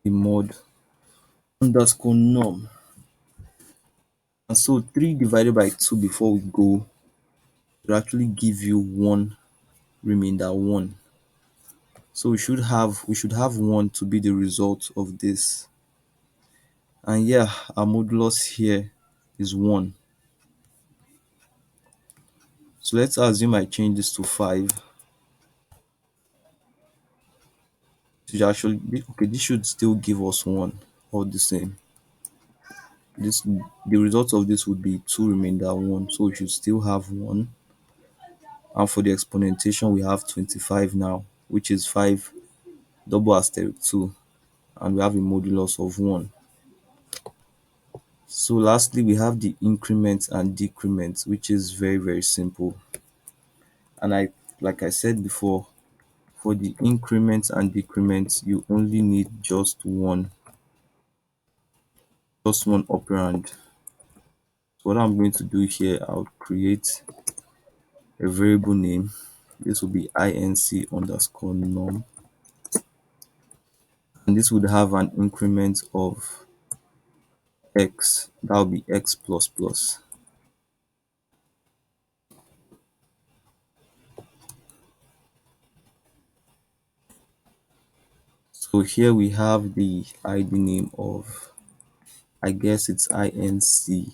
the mod underscore num. And so 3 divided by 2 before we go will actually give you one remainder 1. So we should have 1 to be the result of this. And yeah, our modulus here is 1. So let's assume I change this to 5. Okay, this should still give us 1 all the same. The result of this would be 2 remainder 1, so we should still have 1. And for the exponentation we have 25 now, which is 5 double asterisk 2, and we have a modulus of 1. So lastly we have the increment and decrement, which is very simple. And like I said before, for the increment and decrement you only need just one operand. So what I'm going to do here, I'll create a variable name. This will be inc underscore num, and this would have an increment of x, that will be x plus plus. So here we have the ID name of, I guess it's inc.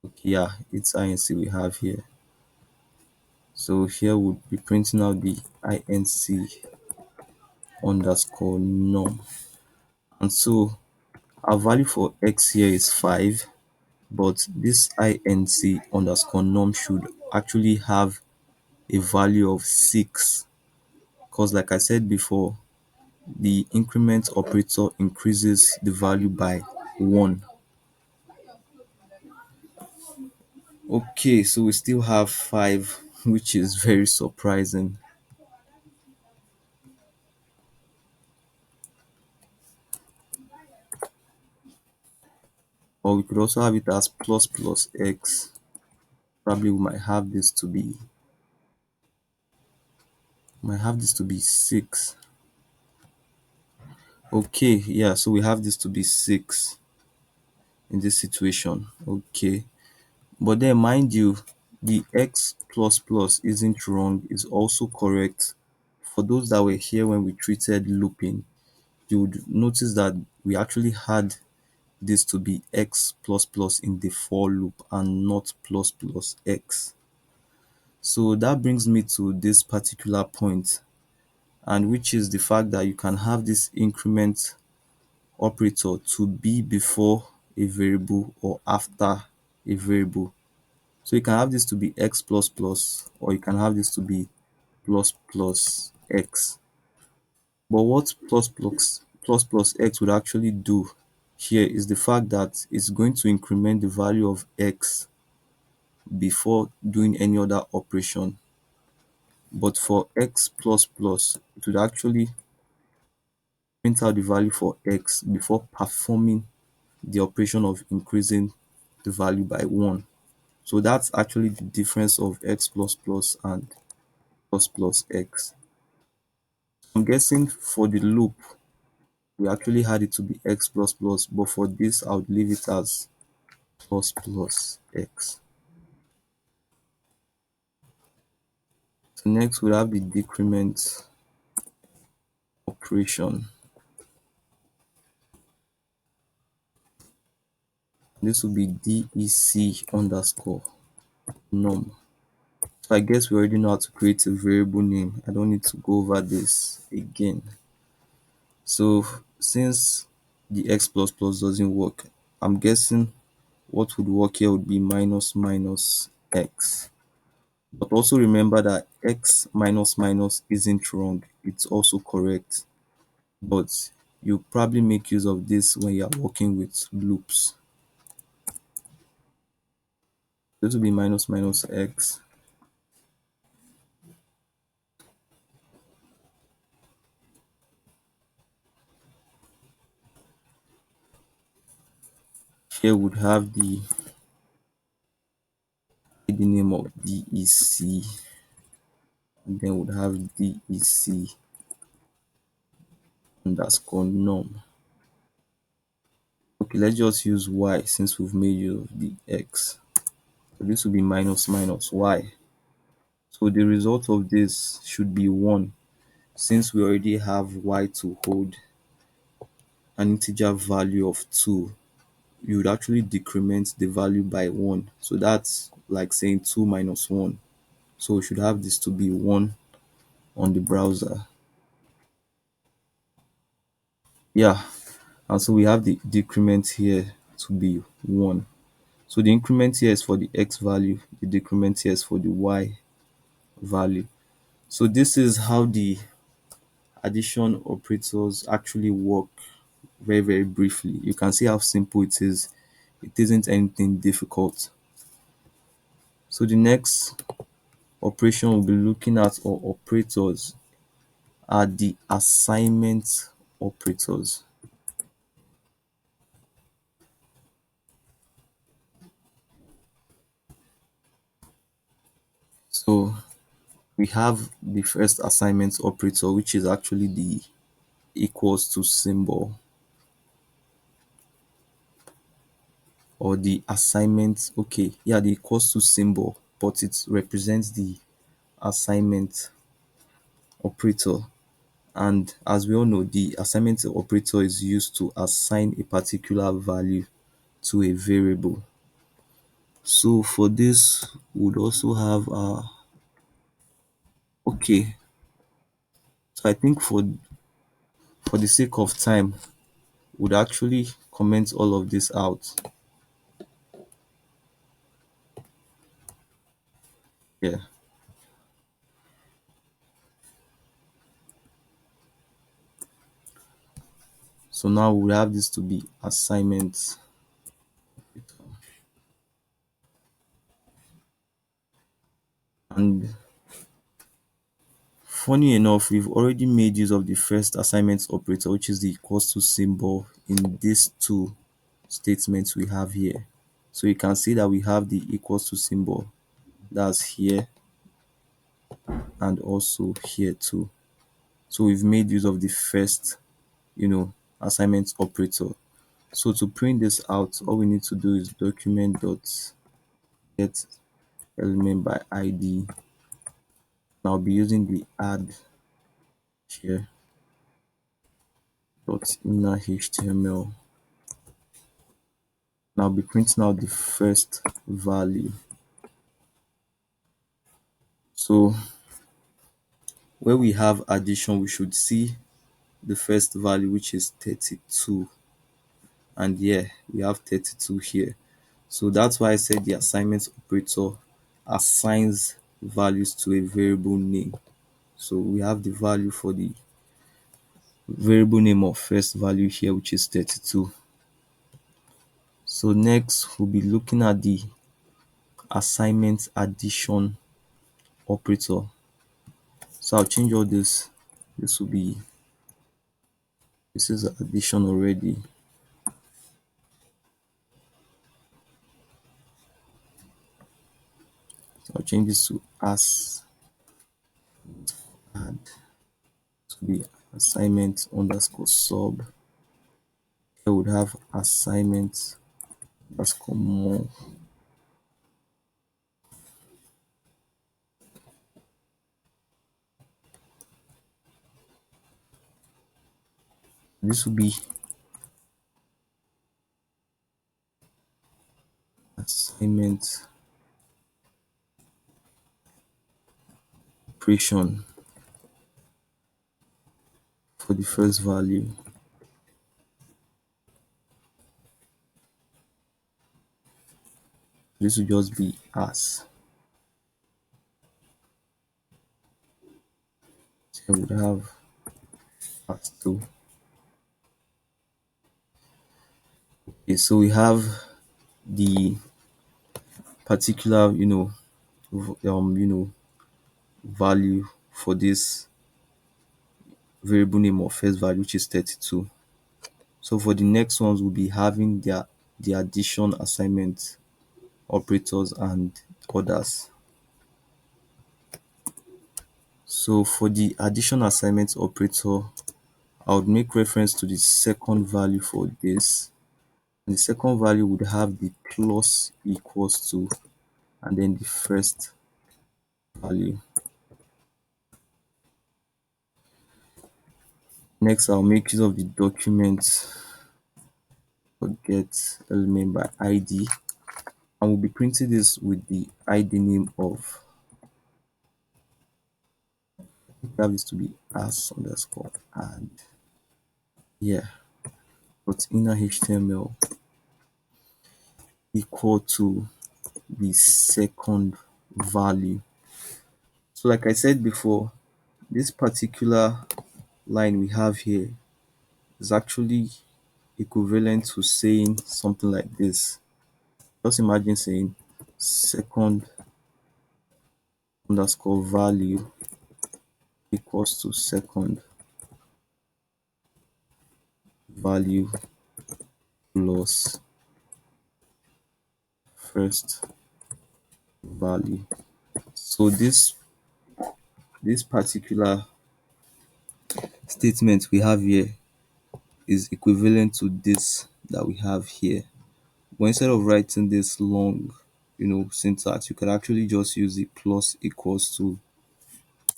Okay, yeah, it's inc we have here. So here we'll be printing out the inc underscore num. And so our value for x here is 5, but this inc underscore num should actually have a value of 6, because like I said before, the increment operator increases the value by 1. Okay, so we still have 5, which is very surprising. Or we could also have it as plus plus x. Probably we might have this to be 6. Okay, yeah, so we have this to be 6 in this situation. Okay. But then mind you, the x plus plus isn't wrong, is also correct. For those that were here when we treated looping, you would notice that we actually had this to be x plus plus in the for loop and not plus plus x. So that brings me to this particular point, and which is the fact that you can have this increment operator to be before a variable or after a variable. So you can have this to be x plus plus, or you can have this to be plus plus x. But what plus plus x would actually do here is the fact that it's going to increment the value of x before doing any other operation. But for x plus plus, it would actually print out the value for x before performing the operation of increasing the value by 1. So that's actually the difference of x plus plus and plus plus x. I'm guessing for the loop, we actually had it to be x plus plus, but for this, I would leave it as plus plus x. So next, we have the decrement operation. This will be dec underscore num. So I guess we already know how to create a variable name. I don't need to go over this again. So since the x plus plus doesn't work, I'm guessing what would work here would be minus minus x. But also remember that x minus minus isn't wrong, it's also correct. But you probably make use of this when you're working with loops. This will be minus minus x. Here would have the name of dec, and then would have dec underscore num. Okay, let's just use y since we've made use of the x. So this will be minus minus y. So the result of this should be 1, since we already have y to hold an integer value of 2. You would actually decrement the value by 1. So that's like saying 2 minus 1. So we should have this to be 1 on the browser. Yeah, and so we have the decrement here to be 1. So the increment here is for the x value, the decrement here is for the y value. So this is how the addition operators actually work very, very briefly. You can see how simple it is. It isn't anything difficult. So the next operation we'll be looking at, or operators, are the assignment operators. So we have the first assignment operator, which is actually the equals to symbol, or the assignment. Okay, yeah, the equals to symbol, but it represents the assignment operator. And as we all know, the assignment operator is used to assign a particular value to a variable. So for this, we would also have okay. So I think for the sake of time, would actually comment all of this out. Yeah. So now we have this to be assignments. And funny enough, we've already made use of the first assignment operator, which is the equals to symbol in these two statements we have here. So you can see that we have the equals to symbol that's here and also here too. So we've made use of the first, assignment operator. So to print this out, all we need to do is document dot get element by ID. Now I'll be using the add here dot inner HTML. Now I'll be printing out the first value. So where we have addition, we should see the first value, which is 32. And yeah, we have 32 here. So that's why I said the assignment operator assigns values to a variable name. So we have the value for the variable name of first value here, which is 32. So next we'll be looking at the assignment addition operator. So I'll change all this. This will be, this is addition already. So I'll change this to as add to be assignment underscore sub. Here would have assignment underscore more. This will be assignment operation for the first value. This will just be as. So I would have as two. Okay, so we have the particular, value for this variable name of first value, which is 32. So for the next ones, we'll be having the addition assignment operators and others. So for the addition assignment operator, I would make reference to the second value for this. The second value would have the plus equals to and then the first value. Next, I'll make use of the document get element by ID, and we'll be printing this with the ID name of, we have this to be as underscore add. Yeah, but inner HTML equal to the second value. So like I said before, this particular line we have here is actually equivalent to saying something like this. Just imagine saying second underscore value equals to second value plus first value. So this particular statement we have here is equivalent to this that we have here. But instead of writing this long, syntax, you could actually just use the plus equals to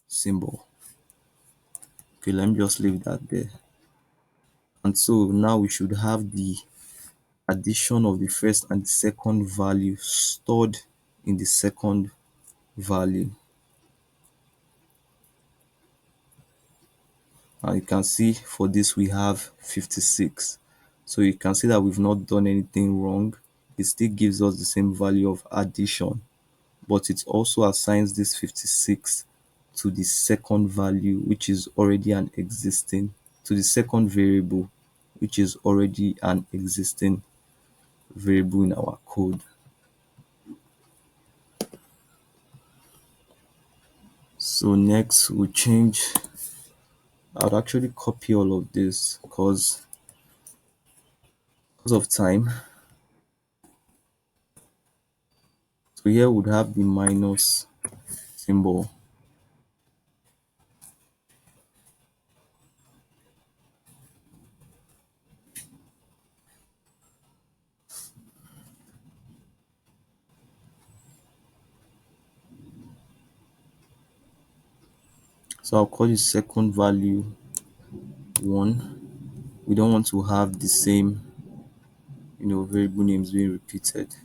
symbol. You Okay, let me just leave that there. And so now we should have the addition of the first and the second value stored in the second value. And you can see for this we have 56. So you can see that we've not done anything wrong. It still gives us the same value of addition, but it also assigns this 56 to the second value, which is already an existing, to the second variable, which is already an existing variable in our code. So next we'll change, I'd actually copy all of this because of time. So here would have the minus symbol. So I'll call the second value 1. We don't want to have the same, variable names being repeated.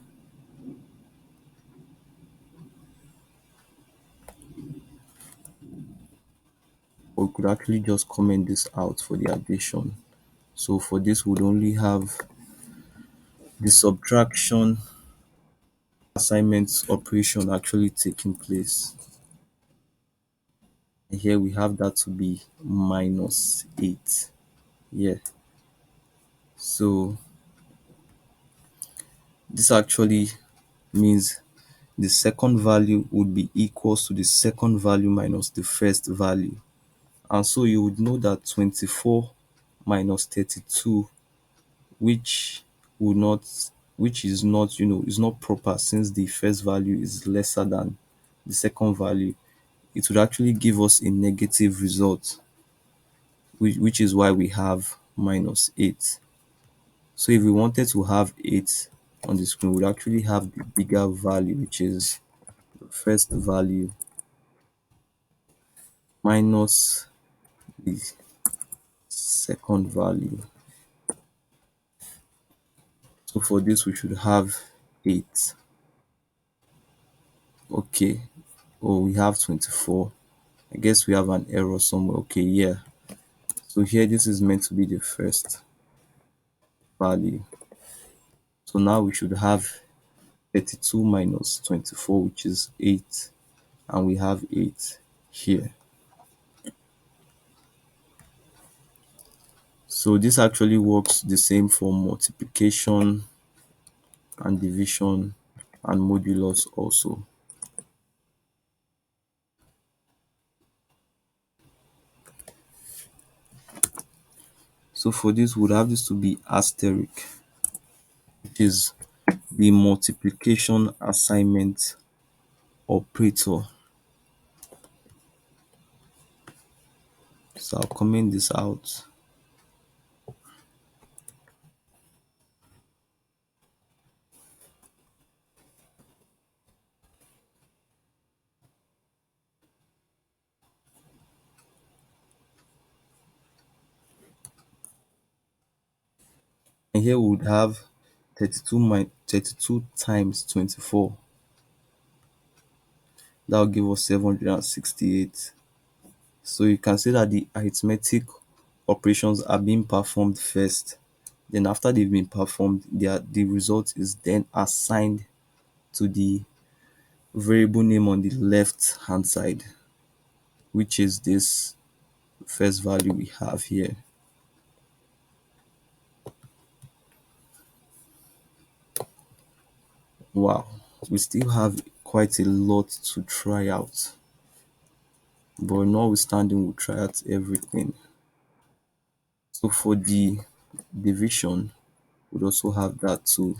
Or we could actually just comment this out for the addition. So for this, we'd only have the subtraction assignment operation actually taking place. And here we have that to be minus 8. Yeah. So this actually means the second value would be equals to the second value minus the first value. And so you would know that 24 minus 32, which would not which is not, is not proper, since the first value is lesser than the second value. It would actually give us a negative result, which is why we have minus 8. So if we wanted to have 8 on the screen, we'd actually have the bigger value, which is the first value minus the second value. So for this, we should have 8. Okay. Oh, we have 24. I guess we have an error somewhere. Okay, yeah. So here, this is meant to be the first value. So now we should have 32 minus 24, which is 8. And we have 8 here. So this actually works the same for multiplication and division and modulus also. So for this, we'd have this to be asterisk, which is the multiplication assignment operator. So I'll comment this out. And here we would have 32 times 24. That will give us 768. So you can see that the arithmetic operations are being performed first. Then after they've been performed, the result is then assigned to the variable name on the left hand side, which is this first value we have here. Wow, we still have quite a lot to try out, but notwithstanding, we'll try out everything. So for the division, we'd also have that too.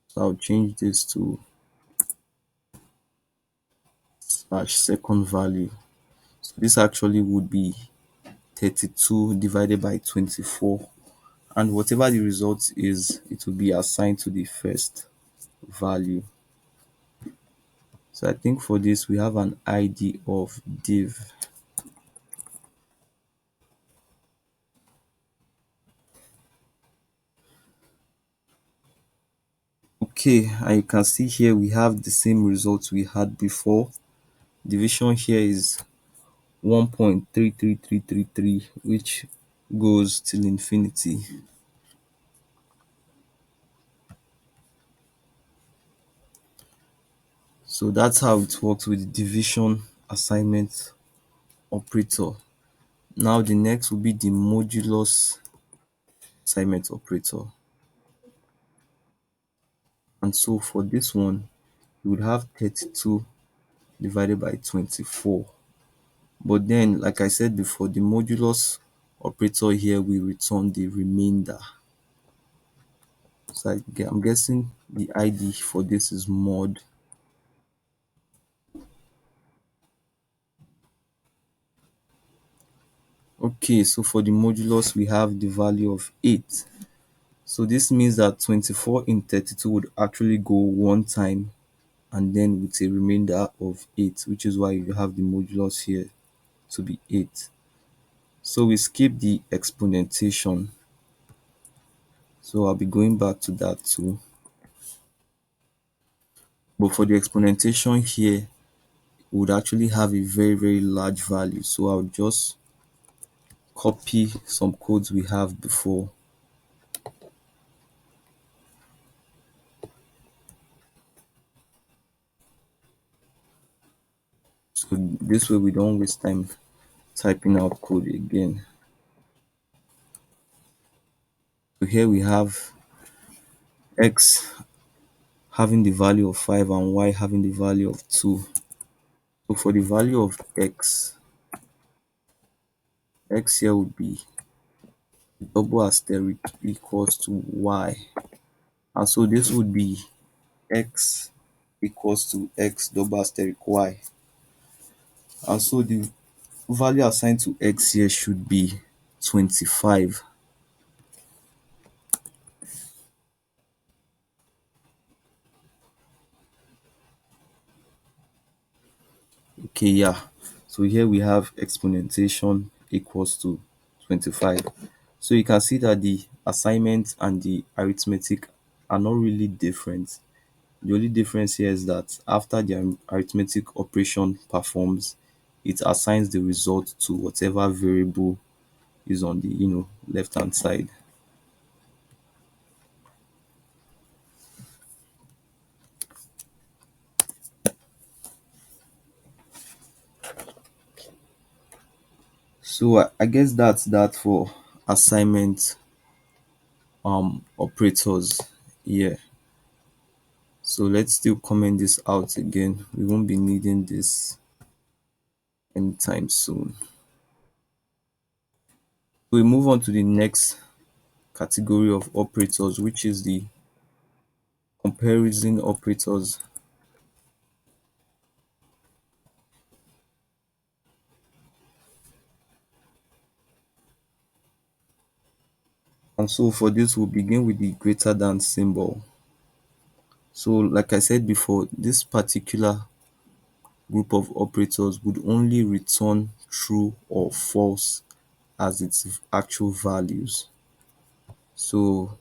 So I'll change this to slash second value. So this actually would be 32 divided by 24, and whatever the result is, it will be assigned to the first value. So I think for this we have an ID of div. Okay, and you can see here we have the same results we had before. Division here is 1.33333, which goes till infinity. So that's how it works with the division assignment operator. Now the next will be the modulus assignment operator. And so for this one, you would have 32 divided by 24. But then, like I said before, the modulus operator here will return the remainder. So I'm guessing the ID for this is mod. Okay, so for the modulus, we have the value of 8. So this means that 24 in 32 would actually go one time and then with a remainder of 8, which is why you have the modulus here to be 8. So we skip the exponentation. So I'll be going back to that too. But for the exponentation here, we would actually have a very, very large value. So I'll just copy some codes we have before. So this way we don't waste time typing out code again. So here we have x having the value of 5 and y having the value of 2. So for the value of x here would be double asterisk equals to y. And so this would be x equals to x double asterisk y. And so the value assigned to x here should be 25. Okay, yeah. So here we have exponentation equals to 25. So you can see that the assignment and the arithmetic are not really different. The only difference here is that after the arithmetic operation performs, it assigns the result to whatever variable is on the left hand side. So I guess that's that for assignment operators here. So let's still comment this out again. We won't be needing this anytime soon. We move on to the next category of operators, which is the comparison operators. And so for this, we'll begin with the greater than symbol. So like I said before, this particular group of operators would only return true or false as its actual values. So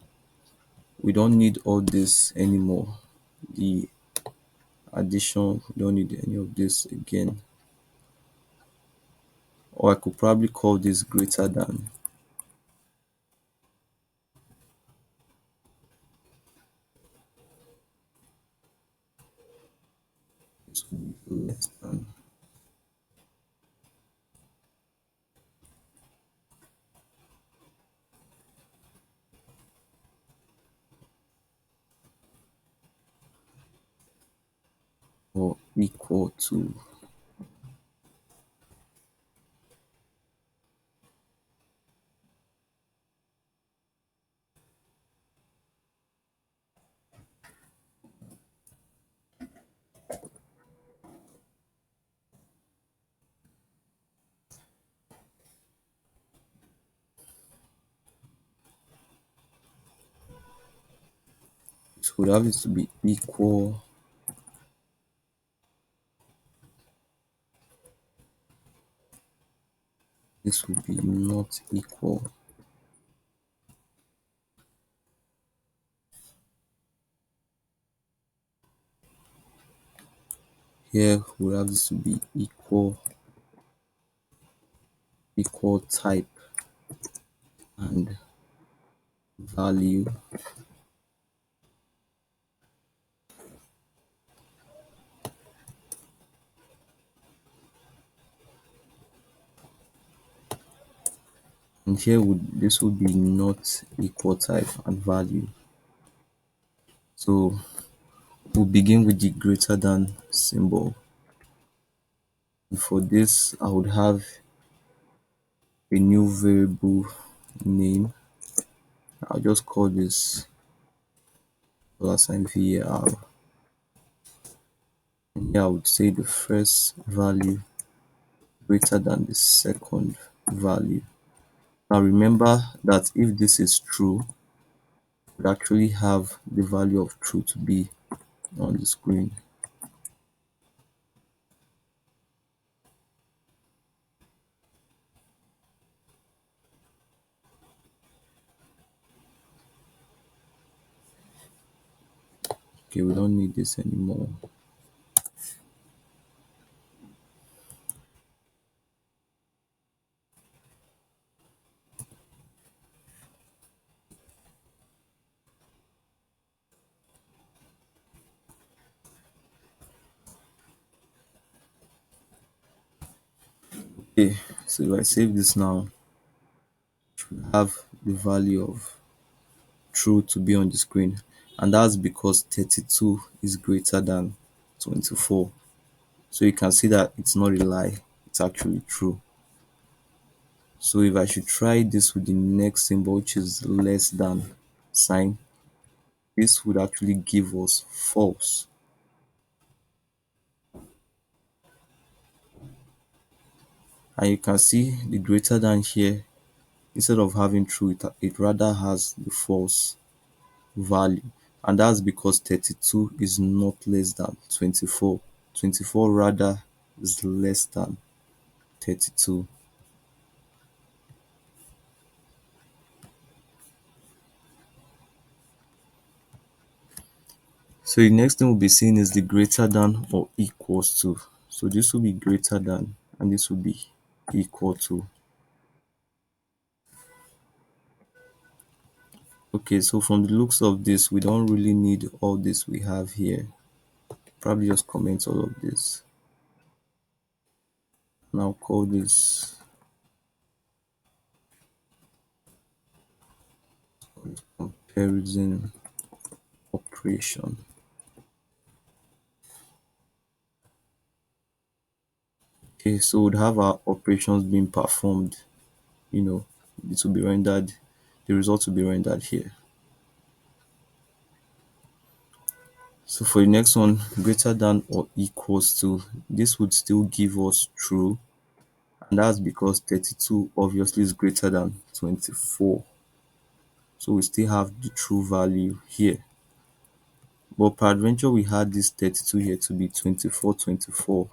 we don't need all this anymore. The addition, we don't need any of this again. Or I could probably call this greater than. This would be less than or equal to. It would have it to be equal. This would be not equal. Here we have this to be equal type and value. And here this would be not equal type and value. So we'll begin with the greater than symbol. And for this, I would have a new variable name. I'll just call this $var. And here I would say the first value greater than the second value. Now remember that if this is true, we actually have the value of true to be on the screen. Okay, we don't need this anymore. Okay, so if I save this now, we have the value of true to be on the screen, and that's because 32 is greater than 24. So you can see that it's not a lie, it's actually true. So if I should try this with the next symbol, which is less than sign, this would actually give us false. And you can see the greater than here, instead of having true, it rather has the false value. And that's because 32 is not less than 24. 24 rather is less than 32. So the next thing we'll be seeing is the greater than or equals to. So this will be greater than and this will be equal to. Okay, so from the looks of this, we don't really need all this we have here. Probably just comment all of this. Now call this comparison operation. Okay, so we'd have our operations being performed, you know, it will be rendered, the result will be rendered here. So for the next one, greater than or equals to, this would still give us true, and that's because 32 obviously is greater than 24. So we still have the true value here. But peradventure we had this 32 here to be 24, 24.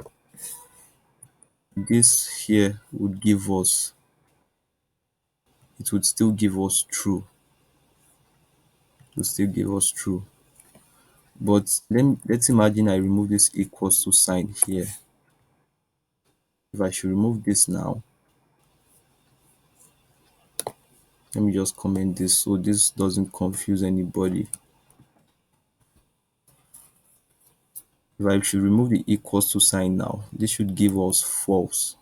This here would give us, it would still give us true. It would still give us true. But let's imagine I remove this equals to sign here. If I should remove this now, let me just comment this so this doesn't confuse anybody. If I should remove the equals to sign now, this should give us false.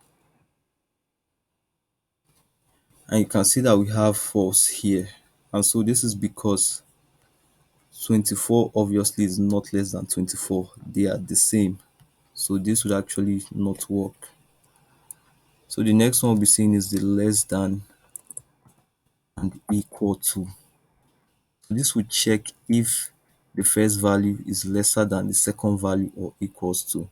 And you can see that we have false here. And so this is because 24 obviously is not less than 24. They are the same. So this would actually not work. So the next one we'll be seeing is the less than and equal to. So this would check if the first value is lesser than the second value or equals to.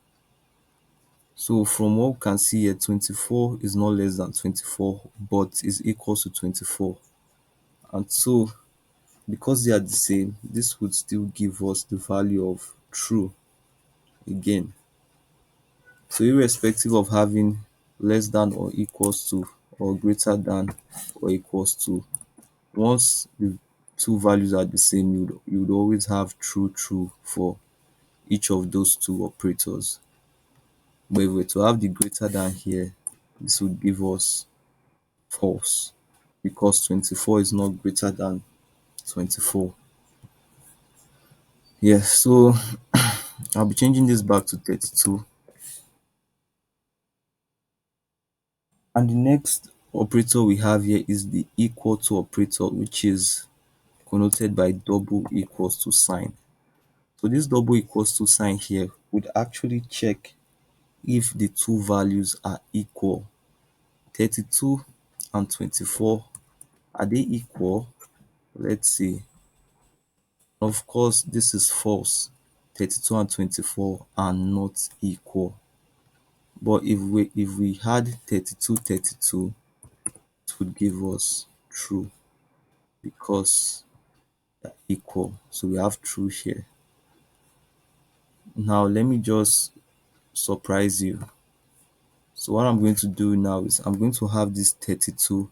So from what we can see here, 24 is not less than 24, but is equal to 24. And so because they are the same, this would still give us the value of true again. So irrespective of having less than or equals to or greater than or equals to, once the two values are the same, you would always have true for each of those two operators. But if we were to have the greater than here, this would give us false because 24 is not greater than 24. Yes, so I'll be changing this back to 32. And the next operator we have here is the equal to operator, which is connoted by double equals to sign. So this double equals to sign here would actually check if the two values are equal. 32 and 24, are they equal? Let's see. Of course, this is false. 32 and 24 are not equal. But if we had 32, 32, it would give us true because they're equal. So we have true here. Now let me just surprise you. So what I'm going to do now is I'm going to have this 32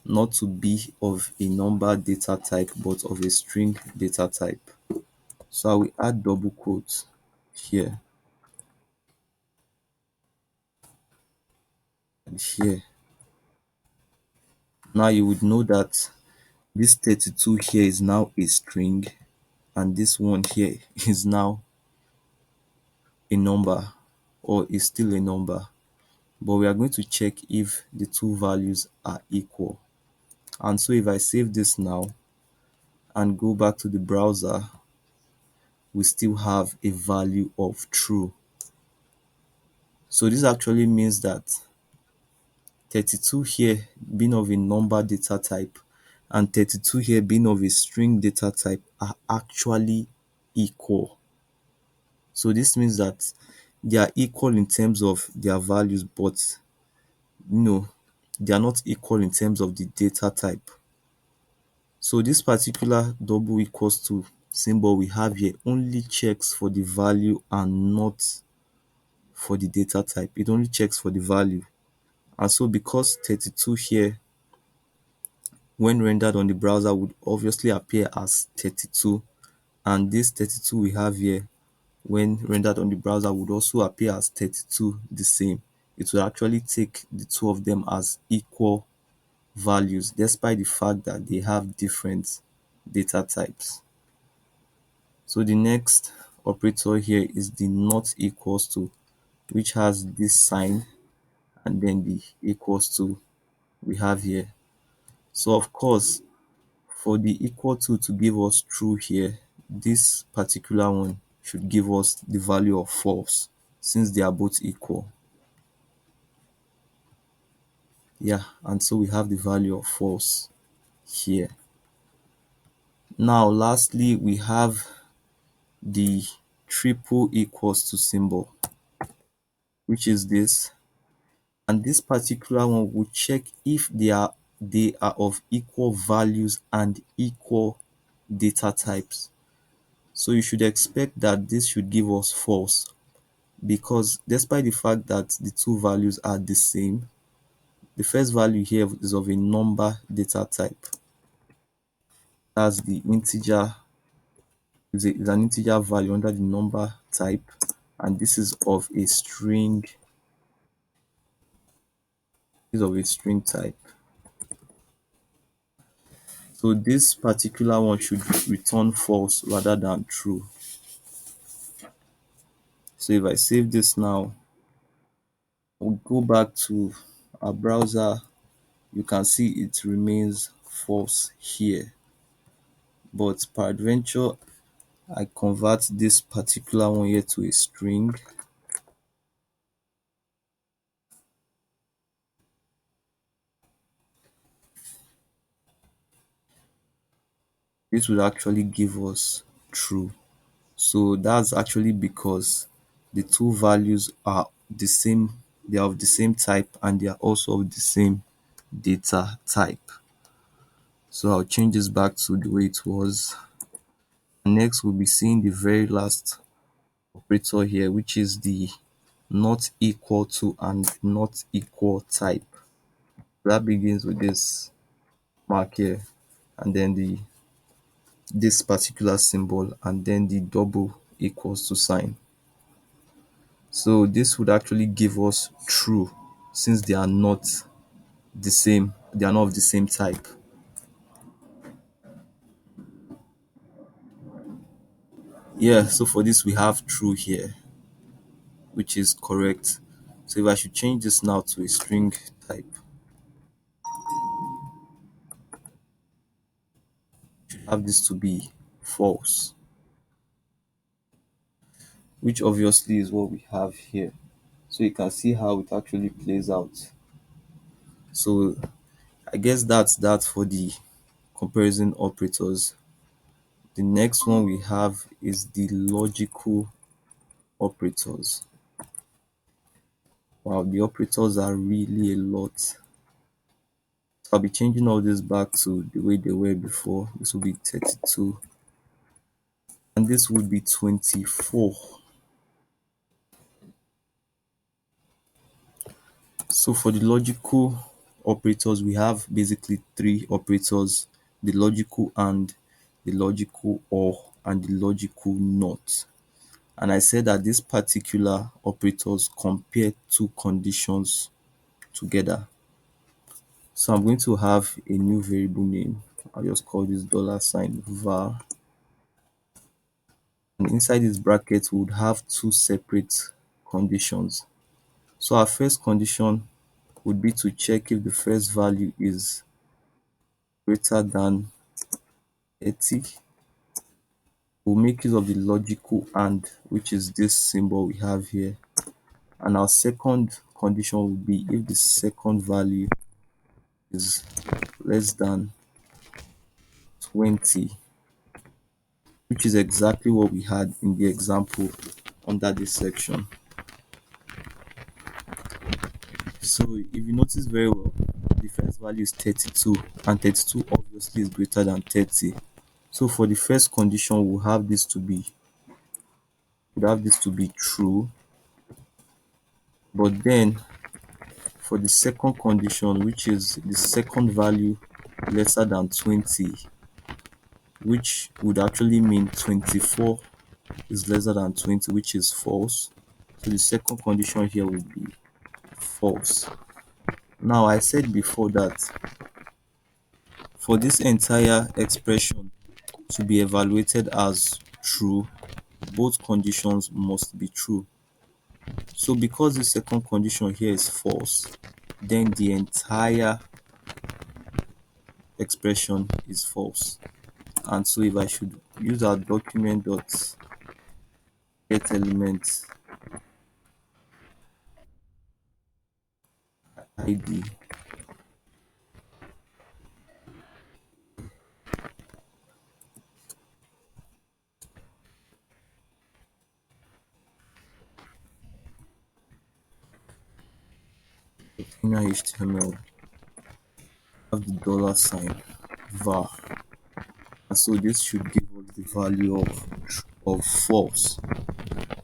not to be of a number data type but of a string data type. So I will add double quotes here and here. Now you would know that this 32 here is now a string and this one here is now a number or is still a number. But we are going to check if the two values are equal. And so if I save this now and go back to the browser, we still have a value of true. So this actually means that 32 here being of a number data type and 32 here being of a string data type are actually equal. So this means that they are equal in terms of their values, but no, they are not equal in terms of the data type. So this particular double equals to symbol we have here only checks for the value and not for the data type. It only checks for the value. And so because 32 here when rendered on the browser would obviously appear as 32, and this 32 we have here when rendered on the browser would also appear as 32 the same. It will actually take the two of them as equal values despite the fact that they have different data types. So the next operator here is the not equals to, which has this sign and then the equals to we have here. So of course, for the equal to give us true here, this particular one should give us the value of false since they are both equal. Yeah, and so we have the value of false here. Now lastly, we have the triple equals to symbol, which is this. And this particular one will check if they are of equal values and equal data types. So you should expect that this should give us false because despite the fact that the two values are the same, the first value here is of a number data type. That's the integer, is an integer value under the number type, and this is of a string type. So this particular one should return false rather than true. So if I save this now, we'll go back to our browser. You can see it remains false here. But peradventure, I convert this particular one here to a string. This will actually give us true. So that's actually because the two values are the same, they are of the same type and they are also of the same data type. So I'll change this back to the way it was. Next, we'll be seeing the very last operator here, which is the not equal to and not equal type. That begins with this mark here and then this particular symbol and then the double equals to sign. So this would actually give us true since they are not the same, they are not of the same type. Yeah, so for this we have true here, which is correct. So if I should change this now to a string type, I should have this to be false, which obviously is what we have here. So you can see how it actually plays out. So I guess that's that for the comparison operators. The next one we have is the logical operators. Wow, the operators are really a lot. So I'll be changing all this back to the way they were before. This will be 32 and this would be 24. So for the logical operators, we have basically three operators: the logical and, the logical or, and the logical not. And I said that these particular operators compare two conditions together. So I'm going to have a new variable name. I'll just call this $sign var. And inside this bracket, we would have two separate conditions. So our first condition would be to check if the first value is greater than 30. We'll make use of the logical and, which is this symbol we have here. And our second condition would be if the second value is less than 20, which is exactly what we had in the example under this section. So if you notice very well, the first value is 32 and 32 obviously is greater than 30. So for the first condition, we'll have this to be true. But then for the second condition, which is the second value lesser than 20, which would actually mean 24 is lesser than 20, which is false. So the second condition here would be false. Now I said before that for this entire expression to be evaluated as true, both conditions must be true. So because the second condition here is false, then the entire expression is false. And so if I should use our document dot get element id, inner html, have the $sign var, and so this should give us the value of false.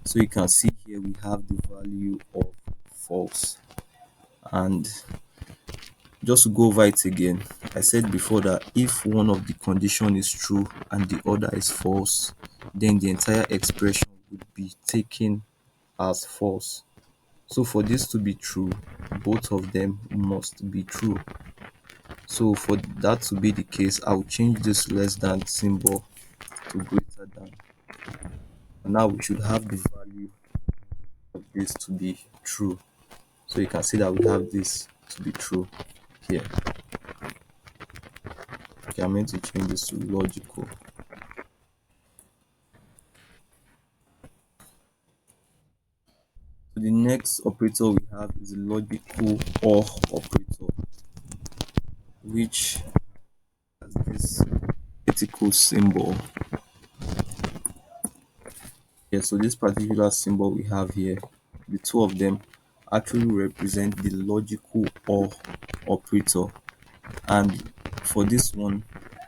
So you can see here we have the value of false. And just to go over it again, I said before that if one of the condition is true and the other is false, then the entire expression would be taken as false. So for this to be true, both of them must be true. So for that to be the case, I'll change this less than symbol to greater than. And now we should have the value of this to be true. So you can see that we have this to be true here. Okay, I'm going to change this to logical. So the next operator we have is the logical or operator, which has this critical symbol. Yeah, so this particular symbol we have here, the two of them actually represent the logical or operator. And for this one,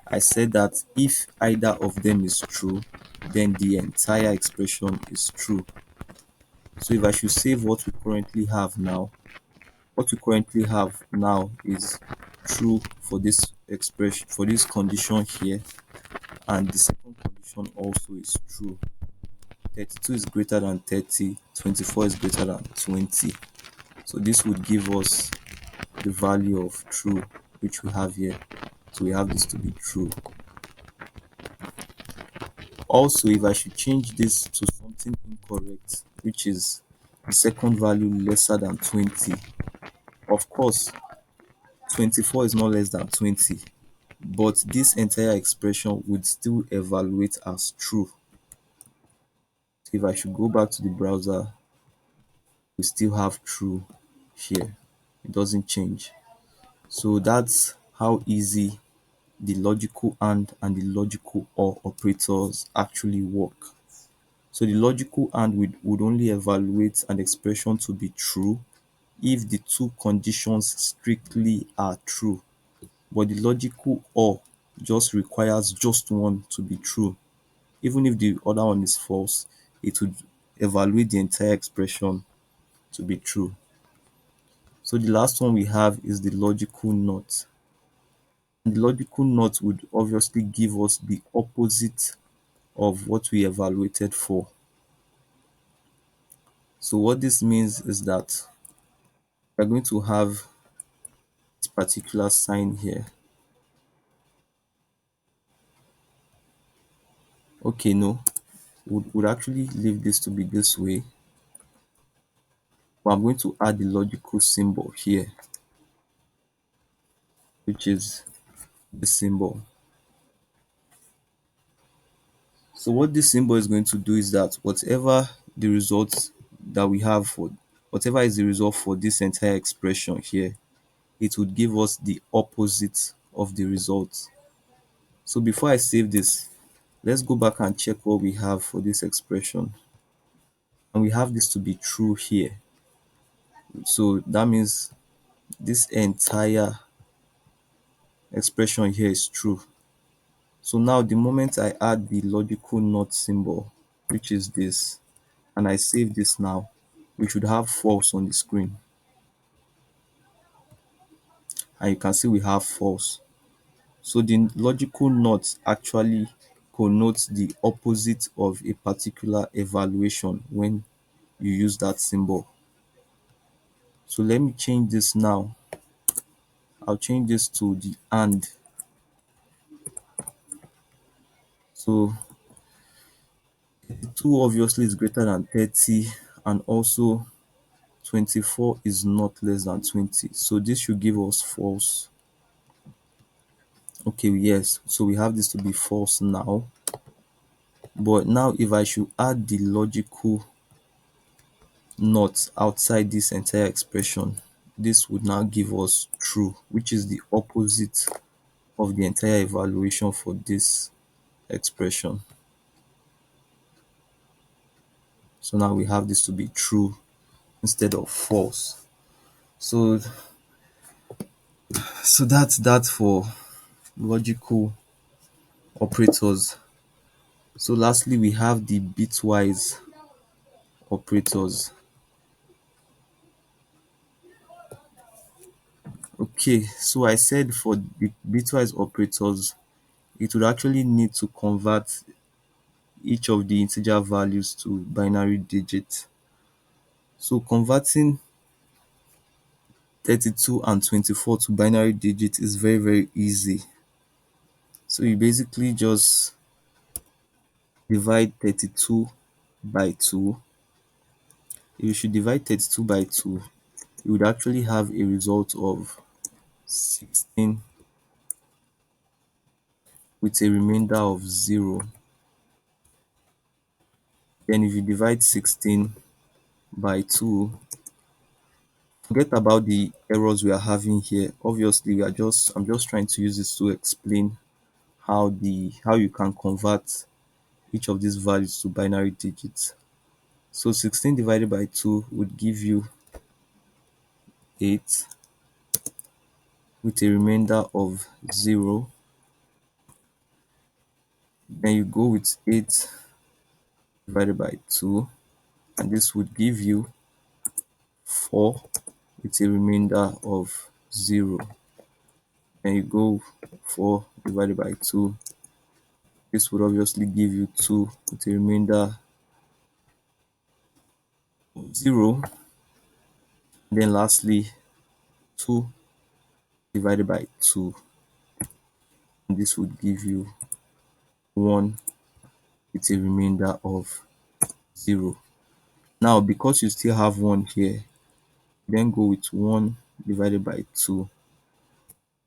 I said that if either of them is true, then the entire expression is true. So if I should save what we currently have now, what we currently have now is true for this expression, for this condition here, and the second condition also is true. 32 is greater than 30, 24 is greater than 20. So this would give us the value of true, which we have here. So we have this to be true. Also, if I should change this to something incorrect, which is the second value lesser than 20, of course, 24 is not less than 20, but this entire expression would still evaluate as true. So if I should go back to the browser, we still have true here. It doesn't change. So that's how easy the logical and the logical or operators actually work. So the logical and would only evaluate an expression to be true if the two conditions strictly are true. But the logical or just requires just one to be true. Even if the other one is false, it would evaluate the entire expression to be true. So the last one we have is the logical not. And the logical not would obviously give us the opposite of what we evaluated for. So what this means is that we're going to have this particular sign here. Okay, no, would actually leave this to be this way, but I'm going to add the logical symbol here, which is the symbol. So what this symbol is going to do is that whatever the results that we have for whatever is the result for this entire expression here, it would give us the opposite of the result. So before I save this, let's go back and check what we have for this expression. And we have this to be true here. So that means this entire expression here is true. So now the moment I add the logical not symbol, which is this, and I save this now, we should have false on the screen. And you can see we have false. So the logical not actually connotes the opposite of a particular evaluation when you use that symbol. So let me change this now. I'll change this to the and. So 2 obviously is greater than 30, and also 24 is not less than 20. So this should give us false. Okay, yes. So we have this to be false now. But now if I should add the logical not outside this entire expression, this would now give us true, which is the opposite of the entire evaluation for this expression. So now we have this to be true instead of false. So that's that for logical operators. So lastly, we have the bitwise operators. Okay, so I said for the bitwise operators, it would actually need to convert each of the integer values to binary digits. So converting 32 and 24 to binary digits is very, very easy. So you basically just divide 32 by 2. If you should divide 32 by 2, you would actually have a result of 16 with a remainder of 0. Then if you divide 16 by 2, forget about the errors we are having here. Obviously, I'm just trying to use this to explain how you can convert each of these values to binary digits. So 16 divided by 2 would give you 8 with a remainder of 0. Then you go with 8 divided by 2, and this would give you 4 with a remainder of 0. Then you go 4 divided by 2. This would obviously give you 2 with a remainder 0, then lastly 2 divided by 2. And this would give you 1 with a remainder of 0. Now, because you still have 1 here, then go with 1 divided by 2.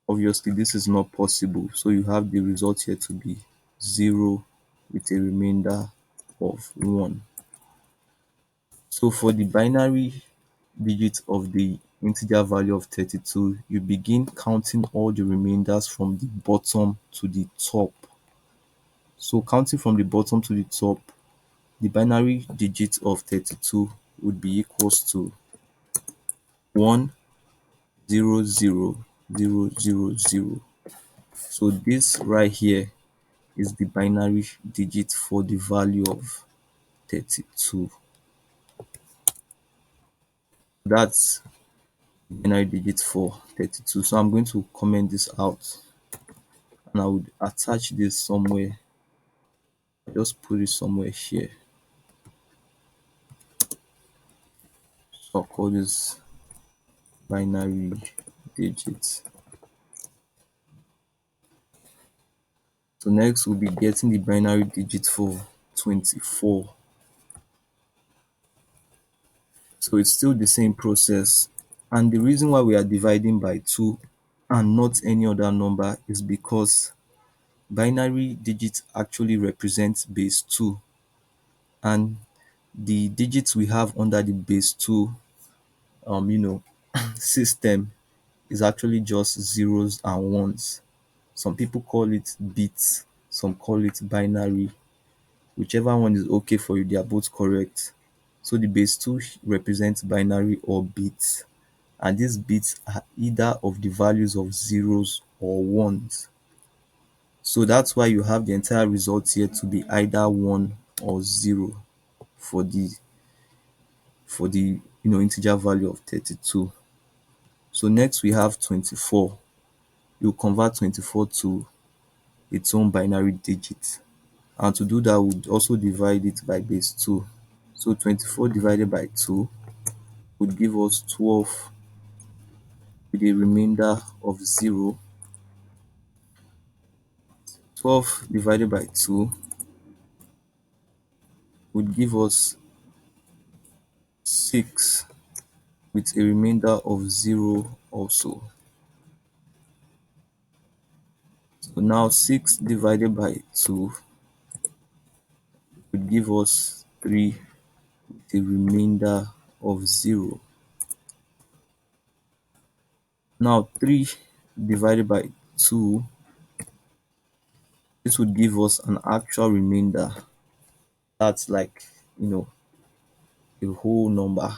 Obviously, this is not possible. So you have the result here to be 0 with a remainder of 1. So for the binary digits of the integer value of 32, you begin counting all the remainders from the bottom to the top. So counting from the bottom to the top, the binary digit of 32 would be equals to 1000000. So this right here is the binary digit for the value of 32. That's the binary digit for 32. So I'm going to comment this out and I would attach this somewhere. I just put it somewhere here. So I'll call this binary digit. So next we'll be getting the binary digit for 24. So it's still the same process. And the reason why we are dividing by 2 and not any other number is because binary digits actually represent base 2, and the digits we have under the base 2 you know system is actually just zeros and ones. Some people call it bits, some call it binary. Whichever one is okay for you, they are both correct. So the base 2 represents binary or bits, and these bits are either of the values of zeros or ones. So that's why you have the entire result here to be either 1 or 0 for the integer value of 32. So next we have 24. You convert 24 to its own binary digit. And to do that, we'd also divide it by base 2. So 24 divided by 2 would give us 12 with a remainder of 0. 12 divided by 2 would give us 6 with a remainder of 0 also. So now 6 divided by 2 would give us 3 with a remainder of 0. Now 3 divided by 2, this would give us an actual remainder. That's like, you know, a whole number.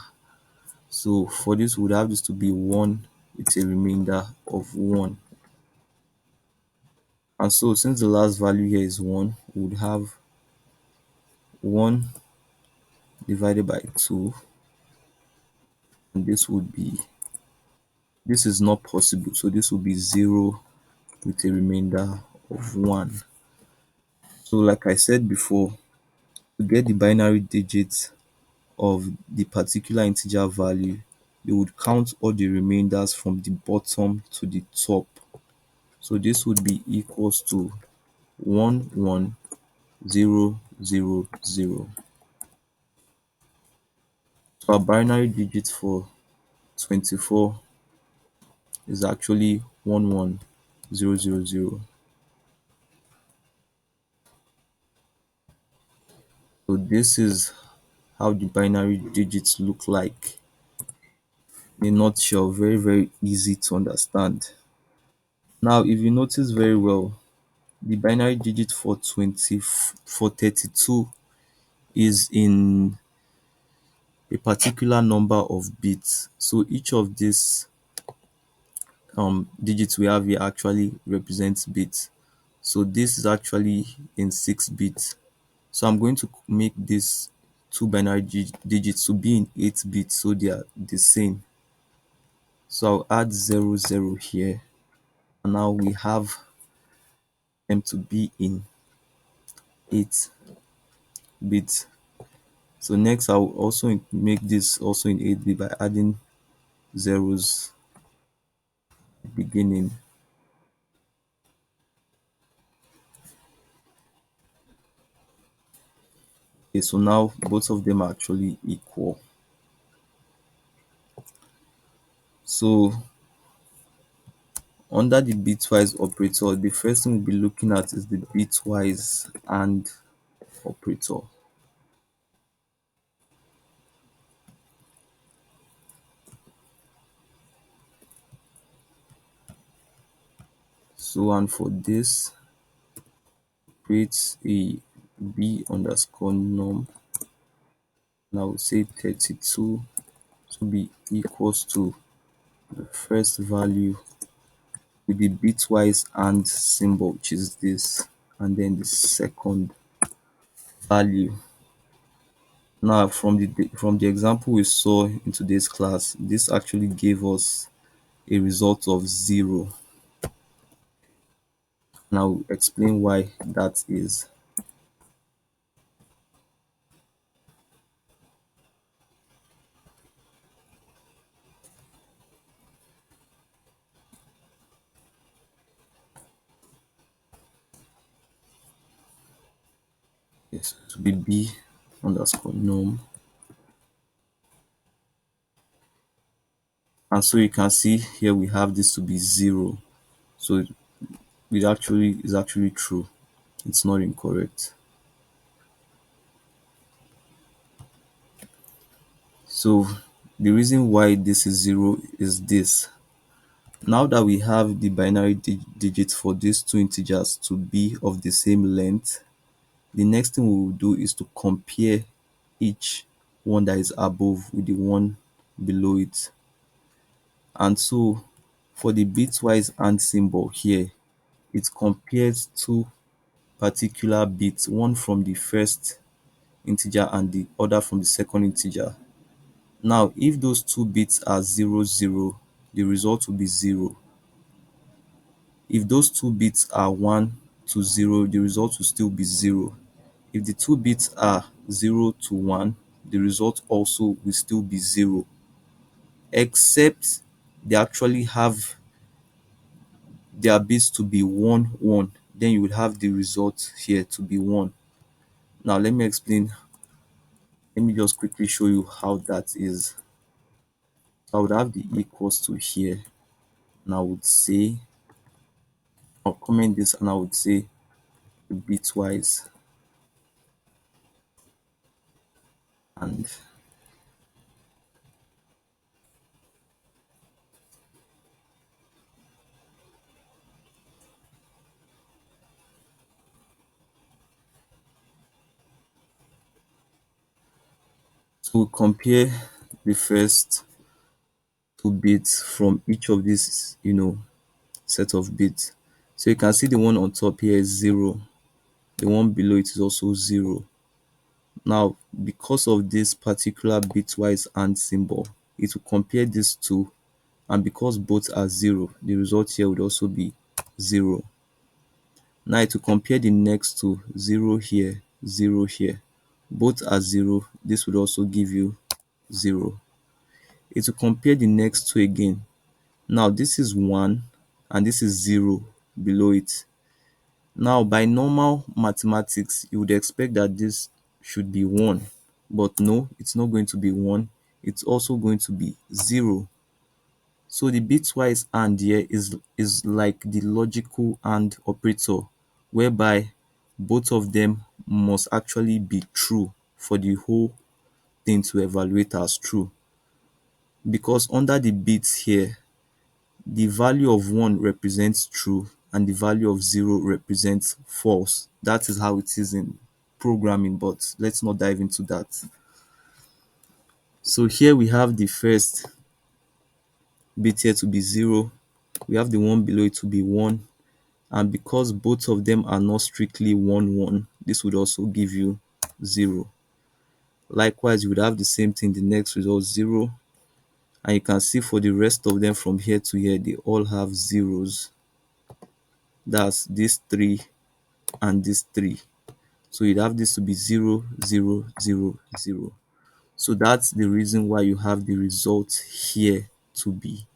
So for this, we would have this to be 1 with a remainder of 1. And so since the last value here is 1, we would have 1 divided by 2, and this is not possible. So this will be 0 with a remainder of 1. So like I said before, to get the binary digits of the particular integer value, you would count all the remainders from the bottom to the top. So this would be equals to 11000. So our binary digit for 24 is actually 11000. So this is how the binary digits look like in a nutshell. Very, very easy to understand. Now, if you notice very well, the binary digit for 32 is in a particular number of bits. So each of these digits we have here actually represents bits. So this is actually in 6 bits. So I'm going to make this two binary digits to be in 8 bits so they are the same. So I'll add 00 here, and now we have them to be in 8 bits. So next I'll also make this also in 8-bit by adding zeros at the beginning. Okay, so now both of them are actually equal. So under the bitwise operator, the first thing we'll be looking at is the bitwise AND operator. So and for this, create a b underscore num, and I will say 32 to be equals to the first value with the bitwise AND symbol, which is this, and then the second value. Now from the example we saw in today's class, this actually gave us a result of 0. And I'll explain why that is. Yes, to be b underscore num. And so you can see here we have this to be 0. So it actually is actually true. It's not incorrect. So the reason why this is 0 is this. Now that we have the binary digits for these two integers to be of the same length, the next thing we will do is to compare each one that is above with the one below it. And so for the bitwise AND symbol here, it compares two particular bits, one from the first integer and the other from the second integer. Now, if those two bits are 0, 0, the result will be 0. If those two bits are 1 to 0, the result will still be 0. If the two bits are 0 to 1, the result also will still be 0, except they actually have their bits to be 1, 1. Then you would have the result here to be 1. Now, let me explain. Let me just quickly show you how that is. I would have the equals to here, and I would say, I'll comment this and I would say bitwise and so we compare the first two bits from each of these, set of bits. So you can see the one on top here is 0. The one below it is also 0. Now, because of this particular bitwise AND symbol, it will compare these two, and because both are 0, the result here would also be 0. Now it will compare the next two, 0 here, 0 here. Both are 0, this would also give you 0. It will compare the next two again. Now this is 1 and this is 0 below it. Now by normal mathematics, you would expect that this should be 1, but no, it's not going to be 1. It's also going to be 0. So the bitwise AND here is like the logical AND operator, whereby both of them must actually be true for the whole thing to evaluate as true. Because under the bits here, the value of 1 represents true and the value of 0 represents false. That is how it is in programming, but let's not dive into that. So here we have the first bit here to be 0, we have the one below it to be 1, and because both of them are not strictly 1, 1, this would also give you 0. Likewise, you would have the same thing, the next result 0, and you can see for the rest of them from here to here, they all have zeros. That's this 3 and this 3. So you'd have this to be 0, 0, 0, 0. So that's the reason why you have the result here to be